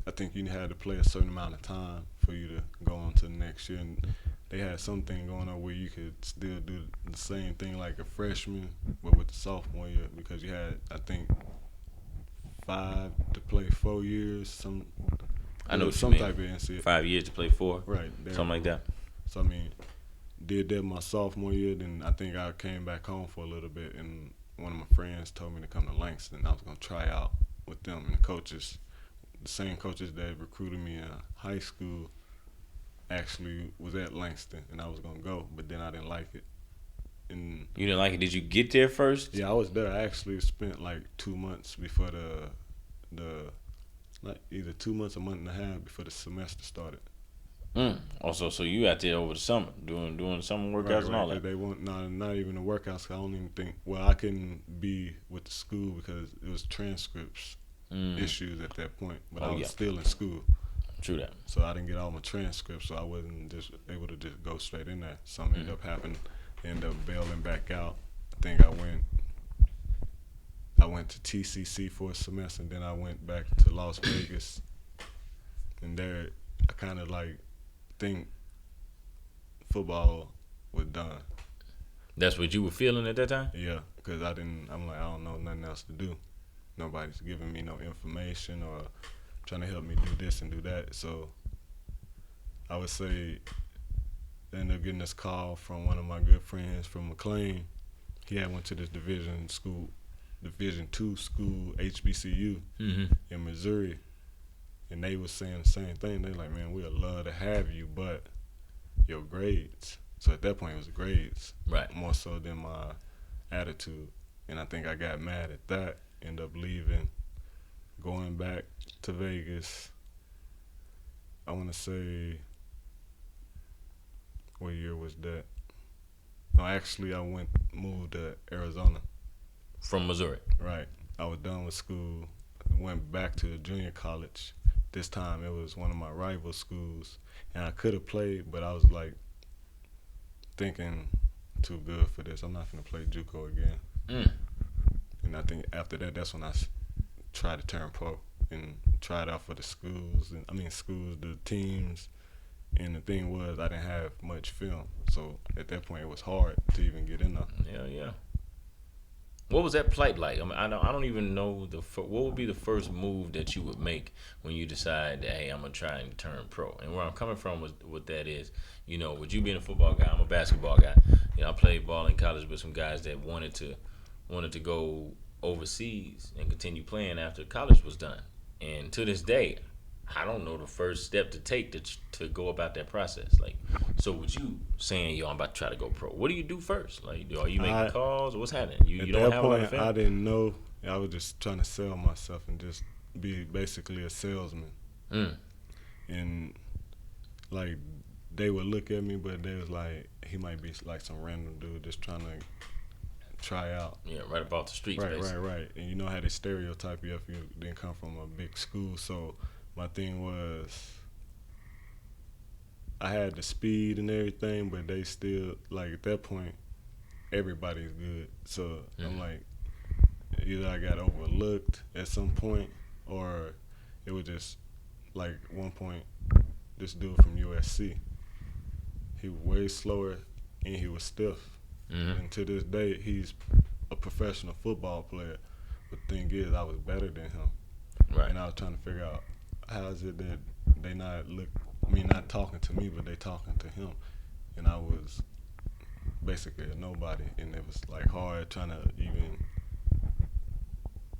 I think you had to play a certain amount of time for you to go on to the next year. And they had something going on where you could still do the same thing like a freshman, but with the sophomore year because you had, I think, 5 to play 4 years. I know what some you mean. Type of NCAA. 5 years to play 4. Right. Something like that. So, I mean, did that my sophomore year. Then I think I came back home for a little bit, and one of my friends told me to come to Langston. I was going to try out with them, and the coaches, the same coaches that recruited me in high school, actually was at Langston, and I was going to go, but then I didn't like it. And you didn't like it? Did you get there first? yeah, I was there. I actually spent like 2 months before like either 2 months, a month and a half before the semester started. Also, so you out there over the summer doing summer workouts and all that. They want not even the workouts. I don't even think. Well, I couldn't be with the school because it was transcripts issues at that point. But I was still in school. True that. So I didn't get all my transcripts, so I wasn't just able to just go straight in there. Something ended up happening. Ended up bailing back out. I think I went to TCC for a semester, and then I went back to Las Vegas. And there, I kind of like think football was done. That's what you were feeling at that time? Yeah, because I'm like, I don't know nothing else to do. Nobody's giving me no information or trying to help me do this and do that. So I would say I ended up getting this call from one of my good friends from McLean. He had went to this Division II school, HBCU in Missouri. And they was saying the same thing. They like, man, we'd love to have you, but your grades. So at that point, it was grades. Right. More so than my attitude. And I think I got mad at that. Ended up leaving, going back to Vegas. I want to say, what year was that? No, actually, moved to Arizona. From Missouri. Right. I was done with school, went back to junior college. This time it was one of my rival schools, and I could have played, but I was like thinking, too good for this. I'm not gonna play JUCO again. And I think after that, that's when I tried to turn pro and tried out for the schools. And schools, the teams. And the thing was, I didn't have much film, so at that point, it was hard to even get in there. Yeah. What was that plight like? I don't even know what would be the first move that you would make when you decide, hey, I'm gonna try and turn pro. And where I'm coming from with that is, with you being a football guy, I'm a basketball guy. I played ball in college with some guys that wanted to go overseas and continue playing after college was done. And to this day, I don't know the first step to take to go about that process. Like, so with you saying, I'm about to try to go pro, what do you do first? Like, are you making calls or what's happening? You don't have a lot of family? I didn't know. I was just trying to sell myself and just be basically a salesman. And like, they would look at me, but they was like, he might be like some random dude just trying to try out. Yeah, right about the streets. Right. And you know how they stereotype you if you didn't come from a big school. So my thing was, I had the speed and everything, but they still, like, at that point, everybody's good. So I'm like, either I got overlooked at some point, or it was just, like, one point, this dude from USC, he was way slower and he was stiff. And to this day, he's a professional football player. But the thing is, I was better than him. Right. And I was trying to figure out, how is it that they not talking to me, but they talking to him? And I was basically a nobody, and it was like hard trying to even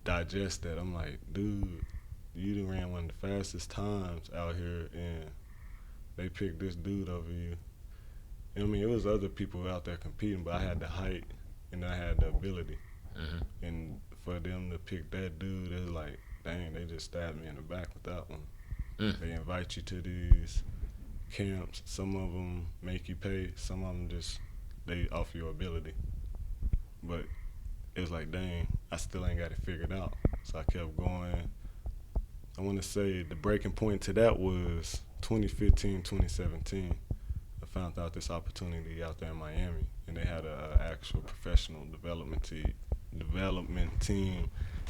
digest that. I'm like, dude, you done ran one of the fastest times out here, and they picked this dude over you. And it was other people out there competing, but I had the height and I had the ability. And for them to pick that dude, it was like, dang, they just stabbed me in the back with that one. They invite you to these camps. Some of them make you pay. Some of them they offer your ability. But it was like, dang, I still ain't got it figured out. So I kept going. I want to say the breaking point to that was 2015, 2017. I found out this opportunity out there in Miami, and they had an actual professional development team,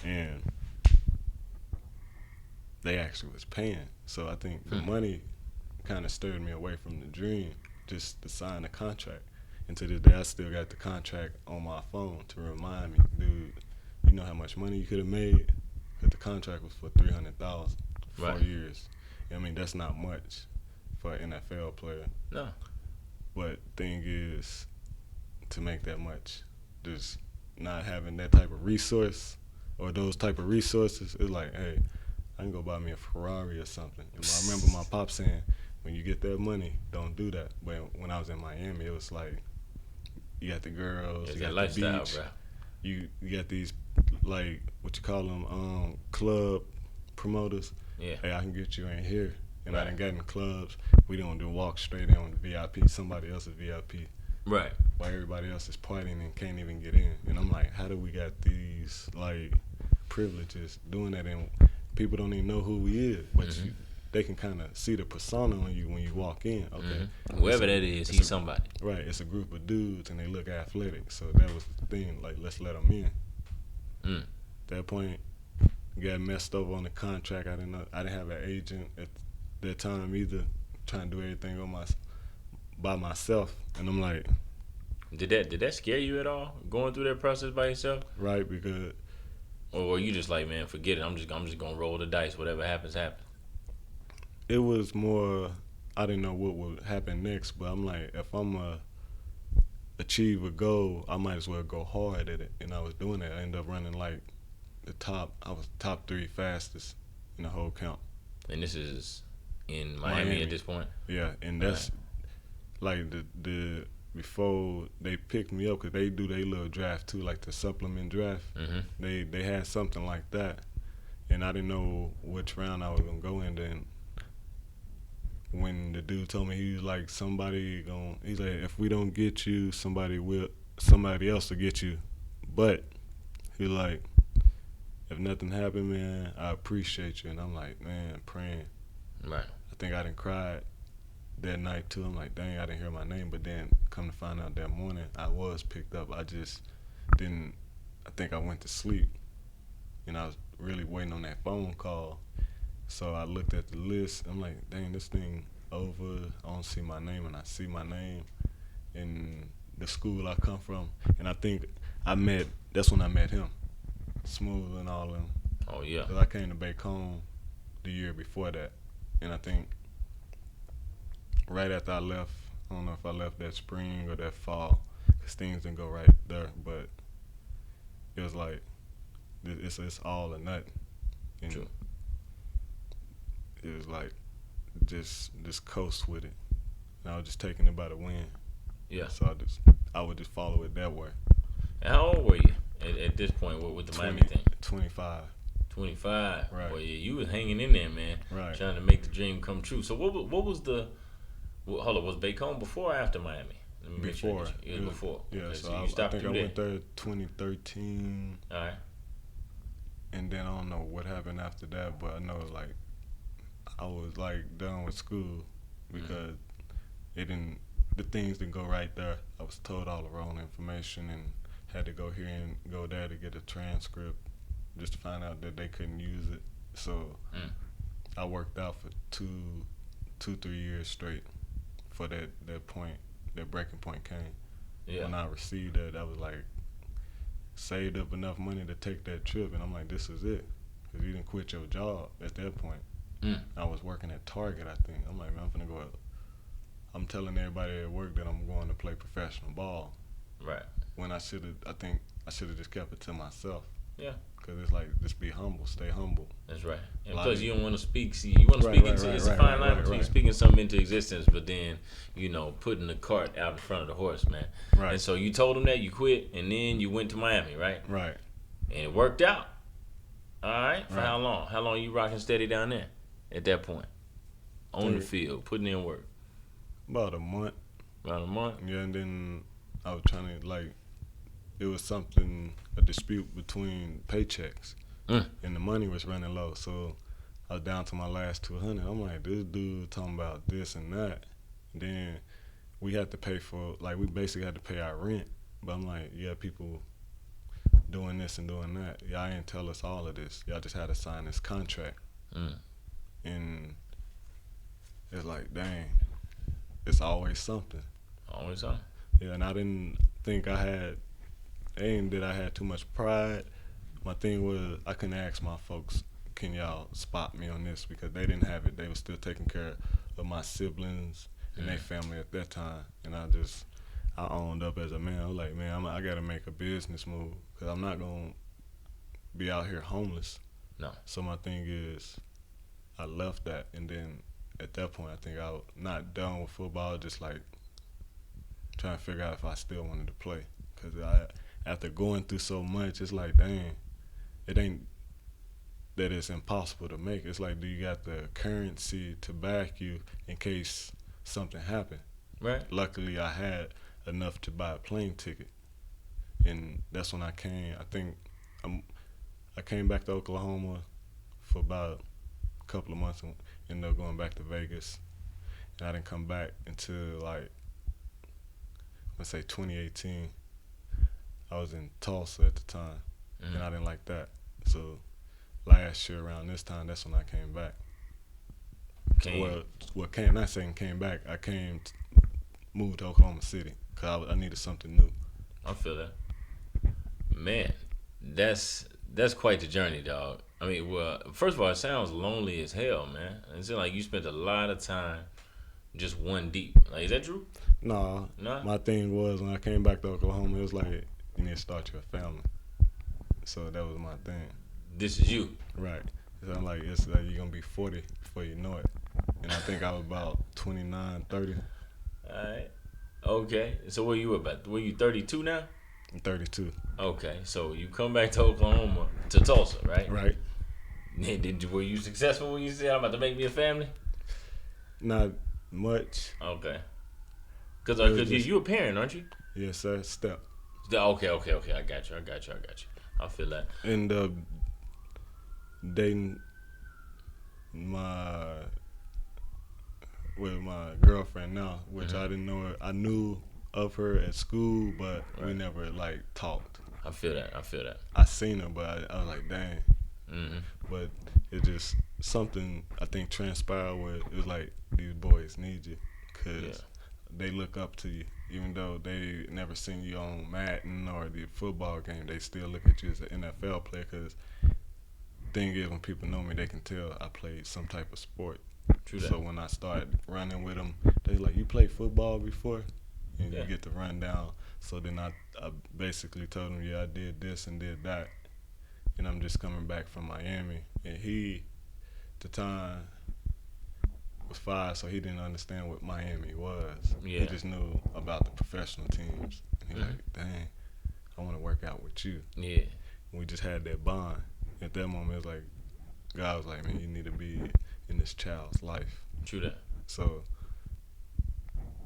and they actually was paying. So I think the money kind of stirred me away from the dream, just to sign the contract. And to this day, I still got the contract on my phone to remind me, dude, you know how much money you could have made? But the contract was for $300,000 for 4 years. That's not much for an NFL player. No. But thing is, to make that much, just not having that type of resource or those type of resources, it's like, hey, I can go buy me a Ferrari or something. And I remember my pop saying, when you get that money, don't do that. But when I was in Miami, it was like, you got the girls, you got the beach, bro. You got these, like, what you call them, club promoters. Yeah. Hey, I can get you in here. And I done got in clubs. We don't do walk straight in on the VIP. Somebody else's VIP. Right. While everybody else is partying and can't even get in. And I'm like, how do we got these, like, privileges doing that? And people don't even know who we is. But they can kind of see the persona on you when you walk in. Okay. Whoever that is, he's somebody. Right. It's a group of dudes, and they look athletic. So that was the thing. Like, let's let them in. At that point, got messed over on the contract. I didn't have an agent at that time either, trying to do everything by myself. And I'm like, did that scare you at all, going through that process by yourself? Right, because, or were you just like, man, forget it, I'm just gonna roll the dice, whatever happens. It was more, I didn't know what would happen next, but I'm like, if I'm achieve a goal, I might as well go hard at it. And I was doing that. I ended up running like I was top 3 fastest in the whole count. And this is in Miami at this point? Yeah, and that's like the before they picked me up, because they do their little draft too, like the supplement draft. They had something like that, and I didn't know which round I was gonna go in. Then when the dude told me, he was like, he's like, if we don't get you, somebody else will get you. But he like, if nothing happened, man, I appreciate you. And I'm like, man, praying. Right. I think I done cried that night too. I'm like, dang, I didn't hear my name. But then come to find out that morning, I was picked up. I just didn't, I think I went to sleep. And I was really waiting on that phone call. So I looked at the list. I'm like, dang, this thing over. I don't see my name. And I see my name in the school I come from. And I think that's when I met him. Smooth and all of them. Oh, yeah. 'Cause I came to Bacone the year before that. And I think right after I left, I don't know if I left that spring or that fall, because things didn't go right there. But it was like, it's all or nothing. And True. it was like, just coast with it. And I was just taking it by the wind. Yeah. So I would just follow it that way. And how old were you at this point with the Miami thing? 25. 25. Right. Well, yeah, you was hanging in there, man. Right. Trying to make the dream come true. So what was hold on, was Bacone before or after Miami? Let me make Before. sure. It was before. Yeah, Okay, so you stopped I think I through went there 2013. All right. And then I don't know what happened after that, but I know it's like I was like done with school because the things didn't go right there. I was told all the wrong information and had to go here and go there to get a transcript just to find out that they couldn't use it. So I worked out for 3 years straight for that point, that breaking point came. Yeah. When I received that, I was like, saved up enough money to take that trip, and I'm like, this is it. Because you didn't quit your job at that point. I was working at Target, I think. I'm like, man, I'm finna go out. I'm telling everybody at work that I'm going to play professional ball. Right. When I should have just kept it to myself. Yeah. Because it's like, just be humble, stay humble. That's right. And Like, plus, you don't want to speak. See, you want to speak into. It's a fine line between speaking something into existence, but then putting the cart out in front of the horse, man. Right. And so you told him that you quit, and then you went to Miami, right? Right. And it worked out. All right. For Right. how long? How long you rocking steady down there? At that point, on the field, putting in work. About a month. About a month. Yeah, and then I was trying to it was a dispute between paychecks, and the money was running low. So I was down to my last $200. I'm like, this dude talking about this and that. And then we had to pay we basically had to pay our rent. But I'm like, yeah, people doing this and doing that. Y'all ain't tell us all of this. Y'all just had to sign this contract. And it's like, dang, it's always something. Always something. Yeah, and I didn't think I had too much pride. My thing was, I couldn't ask my folks, can y'all spot me on this? Because they didn't have it. They were still taking care of my siblings and their family at that time. And I owned up as a man. I was like, man, I got to make a business move because I'm not going to be out here homeless. No. So my thing is, I left that. And then at that point, I think I was not done with football, just like trying to figure out if I still wanted to play. Because after going through so much, it's like, dang, it ain't that it's impossible to make. It's like, do you got the currency to back you in case something happened? Right. Luckily, I had enough to buy a plane ticket. And that's when I came. I think I came back to Oklahoma for about a couple of months and ended up going back to Vegas. And I didn't come back until let's say 2018. I was in Tulsa at the time, and I didn't like that. So last year around this time, that's when I came back. Not saying came back. I moved to Oklahoma City because I needed something new. I feel that. Man, that's quite the journey, dog. I mean, well, first of all, it sounds lonely as hell, man. It seems like you spent a lot of time just one deep. Like, is that true? No. No? My thing was, when I came back to Oklahoma, it was like, you need to start your family. So that was my thing. This is you. Right. So I'm like, it's like you're going to be 40 before you know it. And I think I was about 29, 30. All right. Okay. So where you about? Were you 32 now? I'm 32. Okay. So you come back to Oklahoma, to Tulsa, right? Right. Were you successful when you said, I'm about to make me a family? Not much. Okay. Because you a parent, aren't you? Yes, sir. Step. Okay. I got you. I feel that. End up dating my with my girlfriend now, which I didn't know her. I knew of her at school, but we never like talked. I feel that. I seen her, but I was like, dang. Mm-hmm. But it just something I think transpired where it was like these boys need you because they look up to you, even though they never seen you on Madden or the football game. They still look at you as an NFL player because thing is when people know me, they can tell I played some type of sport. True that. So when I started running with them, they like, you played football before? And you get to run down. So then I basically told him, yeah, I did this and did that. And I'm just coming back from Miami. And he, at the time, was 5, so he didn't understand what Miami was. Yeah. He just knew about the professional teams. And he like, dang, I want to work out with you. Yeah. And we just had that bond. At that moment, it was like, God was like, man, you need to be in this child's life. True that. So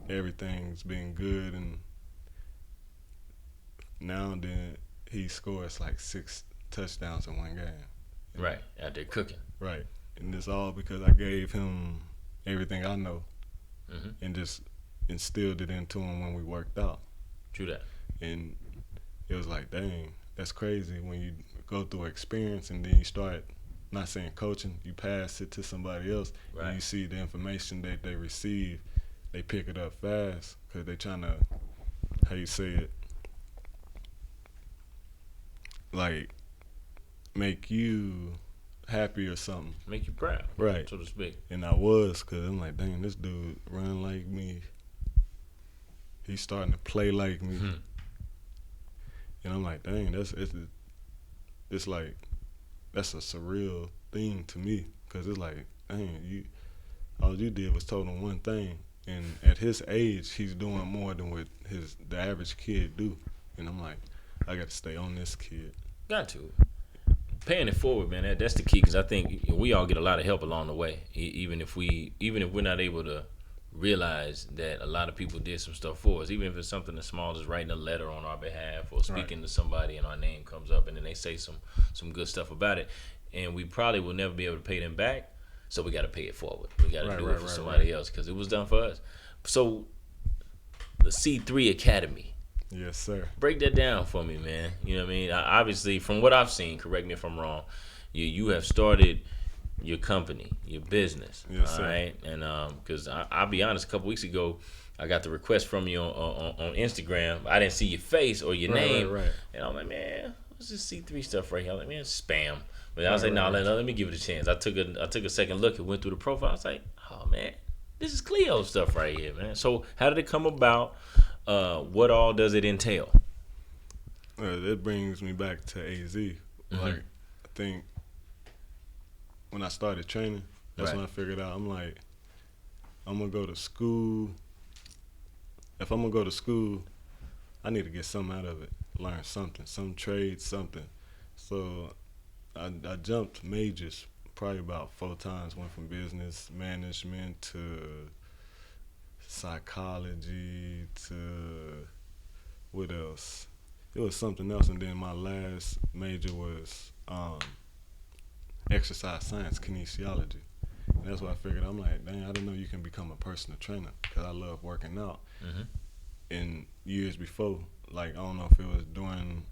everything's been good, and now and then he scores like 6 touchdowns in one game. Right, out there cooking. Right, and it's all because I gave him everything I know and just instilled it into him when we worked out. True that. And it was like, dang, that's crazy when you go through experience and then you start, not saying coaching, you pass it to somebody else, and you see the information that they receive, they pick it up fast because they trying to, how you say it, like make you happy or something. Make you proud. Right. So to speak. And I was, because I'm like, dang, this dude run like me. He's starting to play like me. And I'm like, dang, it's like, that's a surreal thing to me, because it's like, dang, all you did was told him one thing, and at his age, he's doing more than what the average kid do. And I'm like, I got to stay on this kid. Got to. Paying it forward, man. That's the key, because I think we all get a lot of help along the way, even if we're not able to realize that a lot of people did some stuff for us, even if it's something as small as writing a letter on our behalf or speaking to somebody and our name comes up and then they say some good stuff about it, and we probably will never be able to pay them back, so we got to pay it forward. We got to do it for somebody else, because it was done for us. So the C3 Academy. Yes, sir. Break that down for me, man. You know what I mean? Obviously, from what I've seen, correct me if I'm wrong, you have started your company, your business, yes, all sir. Right? And because I'll be honest, a couple weeks ago, I got the request from you on Instagram. I didn't see your face or your name, and I'm like, man, what's this C3 stuff right here? I'm like, man, it's spam. But I was like, no, let me give it a chance. I took a second look and went through the profile. I was like, oh man, this is Cleo stuff right here, man. So how did it come about? What all does it entail? That brings me back to AZ. Like, I think when I started training, that's when I figured out, I'm like, I'm going to go to school. If I'm going to go to school, I need to get something out of it, learn something, some trade, something. So I jumped majors probably about 4 times, went from business management to psychology to what else? It was something else, and then my last major was exercise science, kinesiology. And that's what I figured. I'm like, dang, I didn't know you can become a personal trainer, because I love working out. And years before, like, I don't know if it was during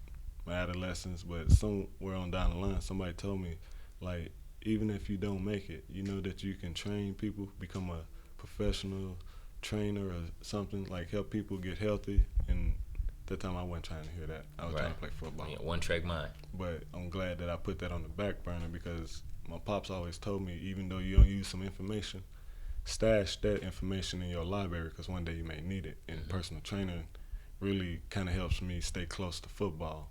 my adolescence, but somewhere on down the line, somebody told me, like, even if you don't make it, you know that you can train people, become a professional trainer or something, like help people get healthy. And at that time I wasn't trying to hear that. I was trying to play football. Yeah, one track mind. But I'm glad that I put that on the back burner, because my pops always told me, even though you don't use some information, stash that information in your library, because one day you may need it. And personal training really kind of helps me stay close to football,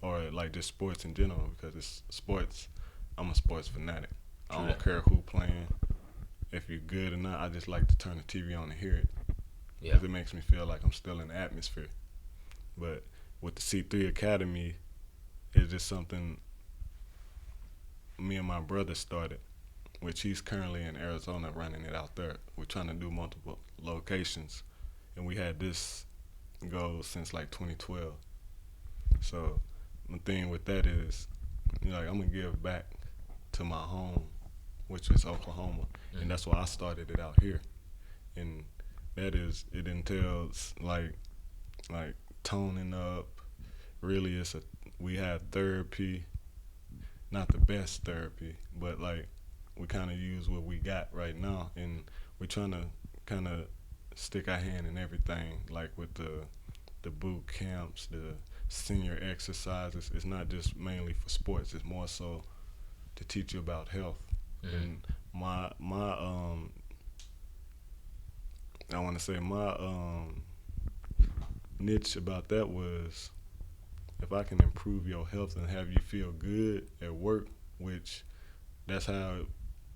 or like just sports in general, because it's sports. I'm a sports fanatic. I don't care who playing. If you're good or not, I just like to turn the TV on and hear it, because it makes me feel like I'm still in the atmosphere. But with the C3 Academy, it's just something me and my brother started. which he's currently in Arizona running it out there. We're trying to do multiple locations, and we had this goal since like 2012. So the thing with that is, like, I'm gonna give back to my home, which is Oklahoma, and that's why I started it out here. And that is, it entails like toning up. Really, we have therapy, not the best therapy, but like we kind of use what we got right now, and we're trying to kind of stick our hand in everything, like with the boot camps, the senior exercises. It's not just mainly for sports. It's more so to teach you about health. And my I want to say my niche about that was, if I can improve your health and have you feel good at work, which that's how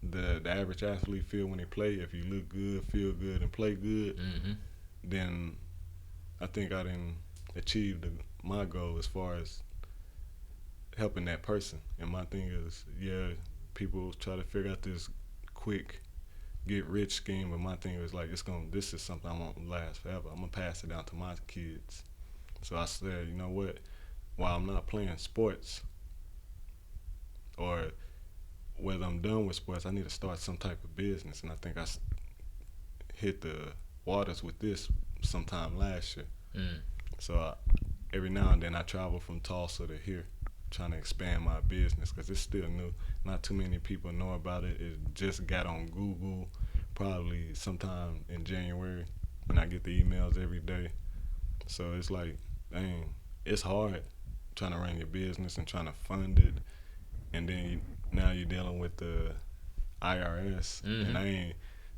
the average athlete feel when they play. If you look good, feel good, and play good, then I think I didn't achieve my goal as far as helping that person. And my thing is, yeah, people try to figure out this quick get rich scheme, but my thing is like, this is something I won't last forever. I'm gonna pass it down to my kids. So I said, you know what? While I'm not playing sports, or whether I'm done with sports, I need to start some type of business. And I think I hit the waters with this sometime last year. So every now and then I travel from Tulsa to here, trying to expand my business, because it's still new. Not too many people know about it. It just got on Google probably sometime in January, and I get the emails every day. So it's like, dang, it's hard trying to run your business and trying to fund it, and then now you're dealing with the IRS, and I ain't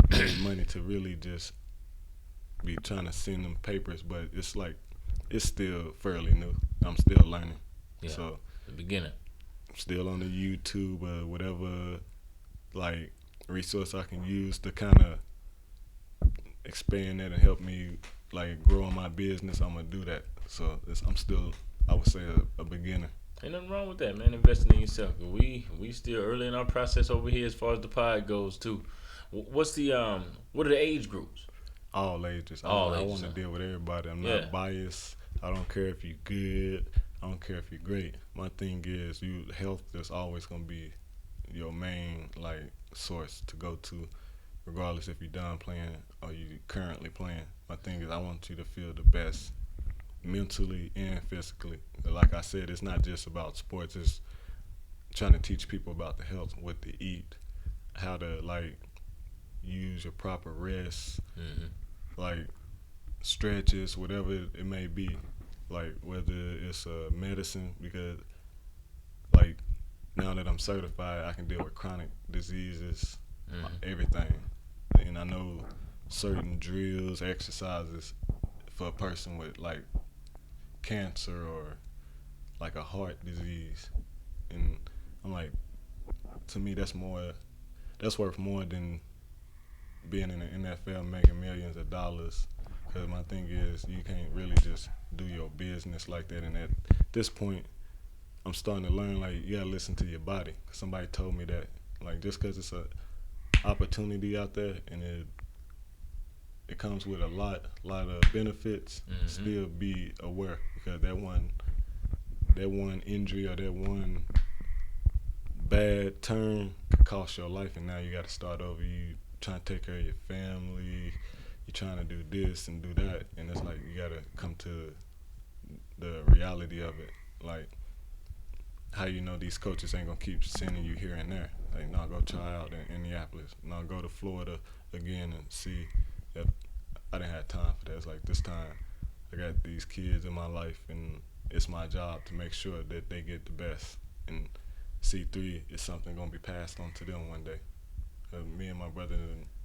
made money to really just be trying to send them papers, but it's like, it's still fairly new. I'm still learning. Yeah, so the beginner. I'm still on the YouTube or whatever, like, resource I can use to kind of expand that and help me like grow on my business. I'm gonna do that. So I'm still, I would say, a beginner. Ain't nothing wrong with that, man. Investing in yourself. We still early in our process over here as far as the pod goes too. What's the what are the age groups? All ages. All I ages, want to huh? deal with everybody. I'm Yeah. not biased. I don't care if you're good. I don't care if you're great. My thing is, health is always gonna be your main like source to go to, regardless if you're done playing or you currently playing. My thing is, I want you to feel the best mentally and physically. Like I said, it's not just about sports. It's trying to teach people about the health, what to eat, how to like use your proper rest, like stretches, whatever it may be. Like whether it's medicine, because like now that I'm certified, I can deal with chronic diseases, everything. And I know certain drills, exercises for a person with like cancer or like a heart disease. And I'm like, to me, that's worth more than being in the NFL making millions of dollars. Because my thing is, you can't really just do your business like that. And at this point, I'm starting to learn, like, you gotta listen to your body. Somebody told me that, like, just because it's a opportunity out there and it comes with a lot of benefits, still be aware, because that one injury or that one bad turn could cost your life, and now you got to start over. You trying to take care of your family, you trying to do this and do that, and it's like you got to come to the reality of it. Like, how you know these coaches ain't gonna keep sending you here and there? Like, no, go try out in Indianapolis. No, go to Florida again and see. If I didn't have time for that. It's like, this time I got these kids in my life, and it's my job to make sure that they get the best. And C3 is something gonna be passed on to them one day. Me and my brother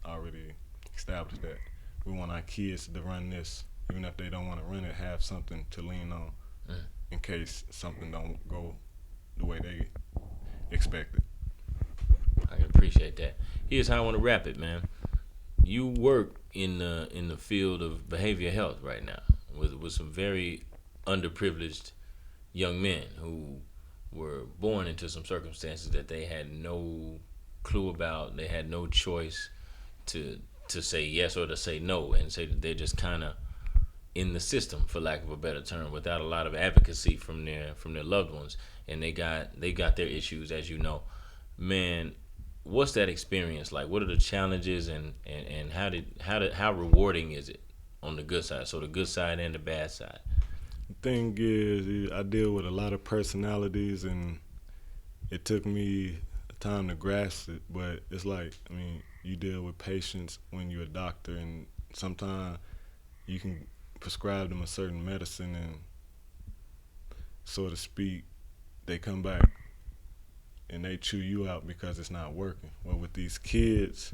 already established that we want our kids to run this, even if they don't want to run it, have something to lean on in case something don't go the way they expect it. I can appreciate that. Here's how I want to wrap it, man. You work in the field of behavioral health right now with some very underprivileged young men who were born into some circumstances that they had no clue about. They had no choice to say yes or to say no, and say that they're just kind of in the system, for lack of a better term, without a lot of advocacy from their loved ones, and they got their issues, as you know. Man, what's that experience like? What are the challenges, and how rewarding is it on the good side? So the good side and the bad side. The thing is, I deal with a lot of personalities, and it took me time to grasp it. But it's like, I mean, you deal with patients when you're a doctor, and sometimes you can prescribe them a certain medicine, and so to speak, they come back and they chew you out because it's not working. Well, with these kids,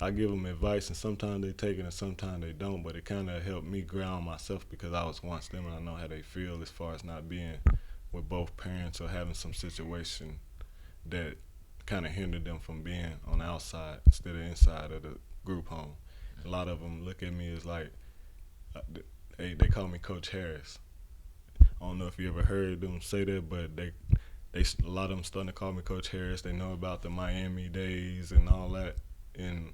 I give them advice, and sometimes they take it and sometimes they don't, but it kind of helped me ground myself because I was once them and I know how they feel as far as not being with both parents or having some situation that kind of hindered them from being on the outside instead of inside of the group home. A lot of them look at me as like, they call me Coach Harris. I don't know if you ever heard them say that, but they a lot of them starting to call me Coach Harris. They know about the Miami days and all that, and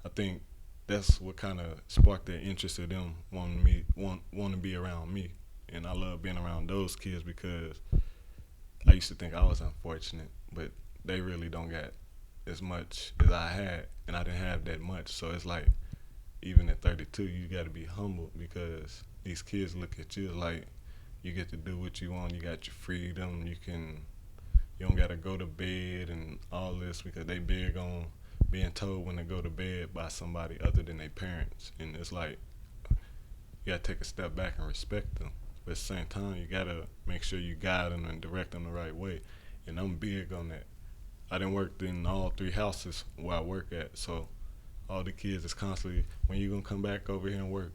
I think that's what kind of sparked their interest in them want to be around me. And I love being around those kids because I used to think I was unfortunate, but they really don't got as much as I had, and I didn't have that much. So it's like, even at 32, you got to be humble because these kids look at you like you get to do what you want. You got your freedom. You don't got to go to bed and all this because they big on being told when to go to bed by somebody other than their parents. And it's like, you got to take a step back and respect them. But at the same time, you got to make sure you guide them and direct them the right way. And I'm big on that. I done worked in all 3 houses where I work at, so all the kids is constantly, when you gonna come back over here and work?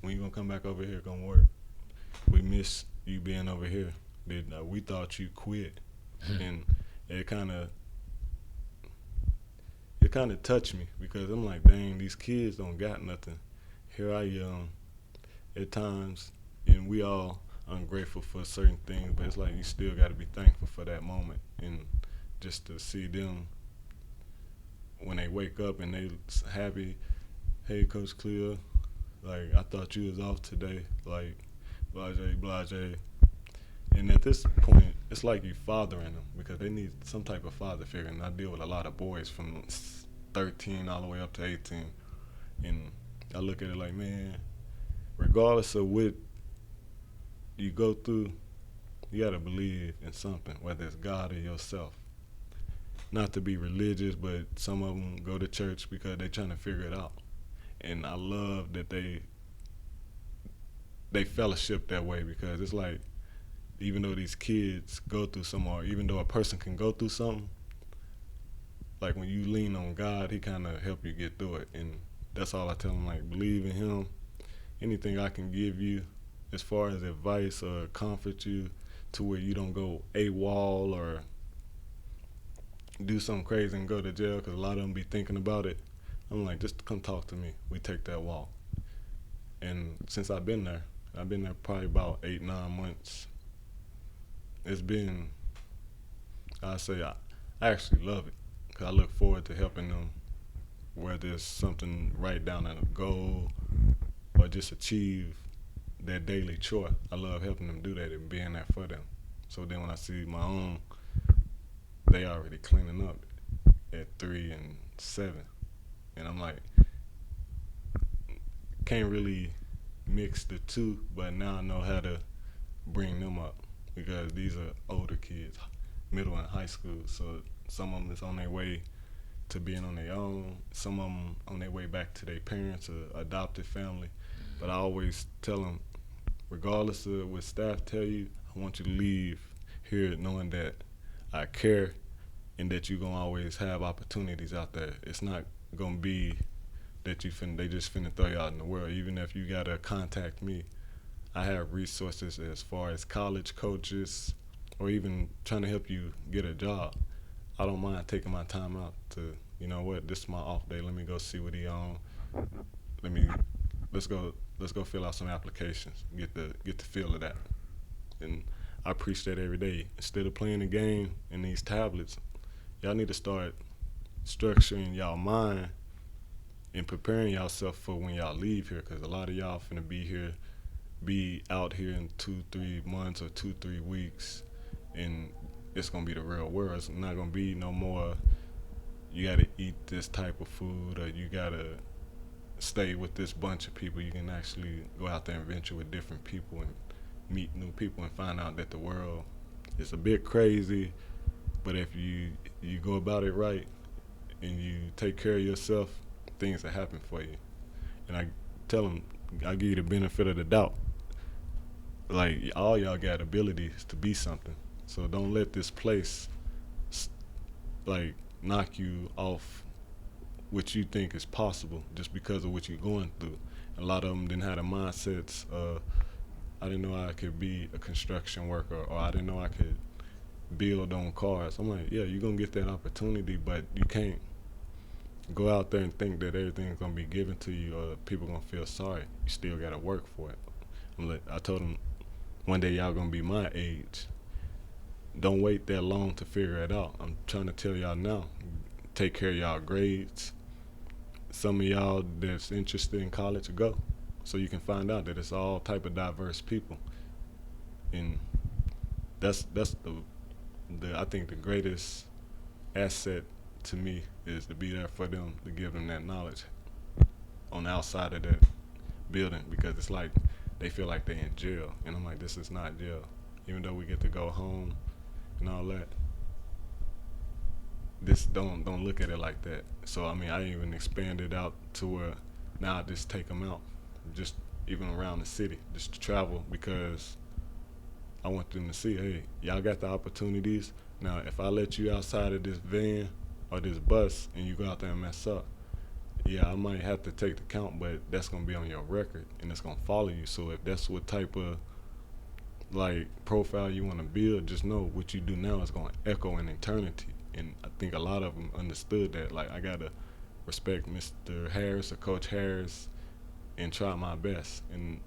When you gonna come back over here gonna work? We miss you being over here. We thought you quit. And it kind of touched me because I'm like, dang, these kids don't got nothing. Here I am at times, and we all ungrateful for certain things, but it's like you still got to be thankful for that moment, and just to see them when they wake up and they happy. Hey, Coach Cleo, like, I thought you was off today, like, blase. And at this point, it's like you fathering them because they need some type of father figure. And I deal with a lot of boys from 13 all the way up to 18. And I look at it like, man, regardless of what you go through, you got to believe in something, whether it's God or yourself. Not to be religious, but some of them go to church because they're trying to figure it out. And I love that they fellowship that way because it's like, even though these kids go through something, or even though a person can go through something, like when you lean on God, he kind of help you get through it. And that's all I tell them, like, believe in him. Anything I can give you as far as advice or comfort you to where you don't go AWOL or do something crazy and go to jail, because a lot of them be thinking about it. I'm like, just come talk to me. We take that walk. And since I've been there probably about 8-9 months. It's been, I actually love it because I look forward to helping them, whether it's something right down at a goal or just achieve their daily chore. I love helping them do that and being there for them. So then when I see my own, they already cleaning up at 3 and 7. And I'm like, can't really mix the two, but now I know how to bring them up. Because these are older kids, middle and high school, so some of them is on their way to being on their own, some of them on their way back to their parents or adopted family. But I always tell them, regardless of what staff tell you, I want you to leave here knowing that I care and that you're going to always have opportunities out there. It's not going to be that they just finna throw you out in the world. Even if you got to contact me, I have resources as far as college coaches or even trying to help you get a job. I don't mind taking my time out to, you know what, this is my off day. Let me go see what he on. Let's go fill out some applications. Get the feel of that. And I preach that every day. Instead of playing a game in these tablets, y'all need to start structuring y'all mind and preparing yourself for when y'all leave here, because a lot of y'all finna be out here in 2-3 months or 2-3 weeks, and it's gonna be the real world. It's not gonna be no more you gotta eat this type of food or you gotta stay with this bunch of people. You can actually go out there and venture with different people and meet new people and find out that the world is a bit crazy, but if you go about it right and you take care of yourself, things will happen for you. And I tell them, I give you the benefit of the doubt. Like, all y'all got abilities to be something. So don't let this place like knock you off what you think is possible just because of what you're going through. A lot of them didn't have the mindsets I didn't know I could be a construction worker, or I didn't know I could build on cars. I'm like, yeah, you're gonna get that opportunity, but you can't go out there and think that everything's gonna be given to you or people gonna feel sorry. You still gotta work for it. I told them, one day y'all gonna be my age. Don't wait that long to figure it out. I'm trying to tell y'all now, take care of y'all grades. Some of y'all that's interested in college, go, so you can find out that it's all type of diverse people. And that's the I think the greatest asset to me is to be there for them, to give them that knowledge on the outside of that building, because it's like they feel like they're in jail, and I'm like, this is not jail. Even though we get to go home and all that, this don't look at it like that. So I mean, I even expanded out to where now I just take them out, just even around the city, just to travel, because I want them to see, hey, y'all got the opportunities. Now, if I let you outside of this van or this bus and you go out there and mess up, yeah, I might have to take the count, but that's gonna be on your record and it's gonna follow you. So if that's what type of like profile you want to build, just know what you do now is gonna echo in eternity. And I think a lot of them understood that. Like, I gotta respect Mr. Harris or Coach Harris and try my best. And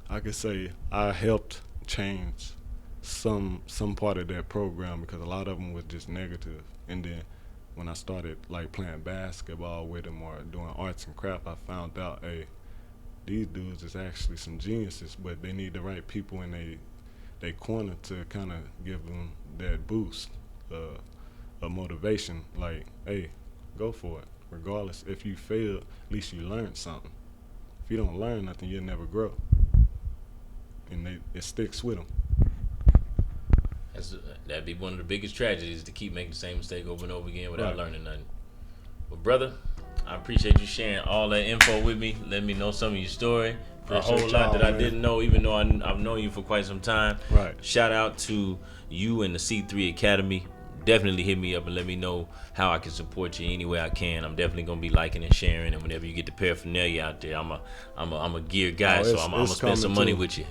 I could say I helped change some part of that program, because a lot of them was just negative. And then when I started like playing basketball with them or doing arts and craft, I found out, hey, these dudes is actually some geniuses, but they need the right people in they corner to kind of give them that boost of motivation. Like, hey, go for it. Regardless, if you fail, at least you learned something. If you don't learn nothing, you'll never grow. And it sticks with them. That'd be one of the biggest tragedies, to keep making the same mistake over and over again without Right. learning nothing. Well, brother, I appreciate you sharing all that info with me, letting me know some of your story. Appreciate A whole lot that y'all, I man. didn't know, even though I've known you for quite some time. Right. Shout out to you and the C3 Academy. Definitely hit me up and let me know how I can support you any way I can. I'm definitely gonna be liking and sharing, and whenever you get the paraphernalia out there, I'm a gear guy, so I'm gonna spend some money with you.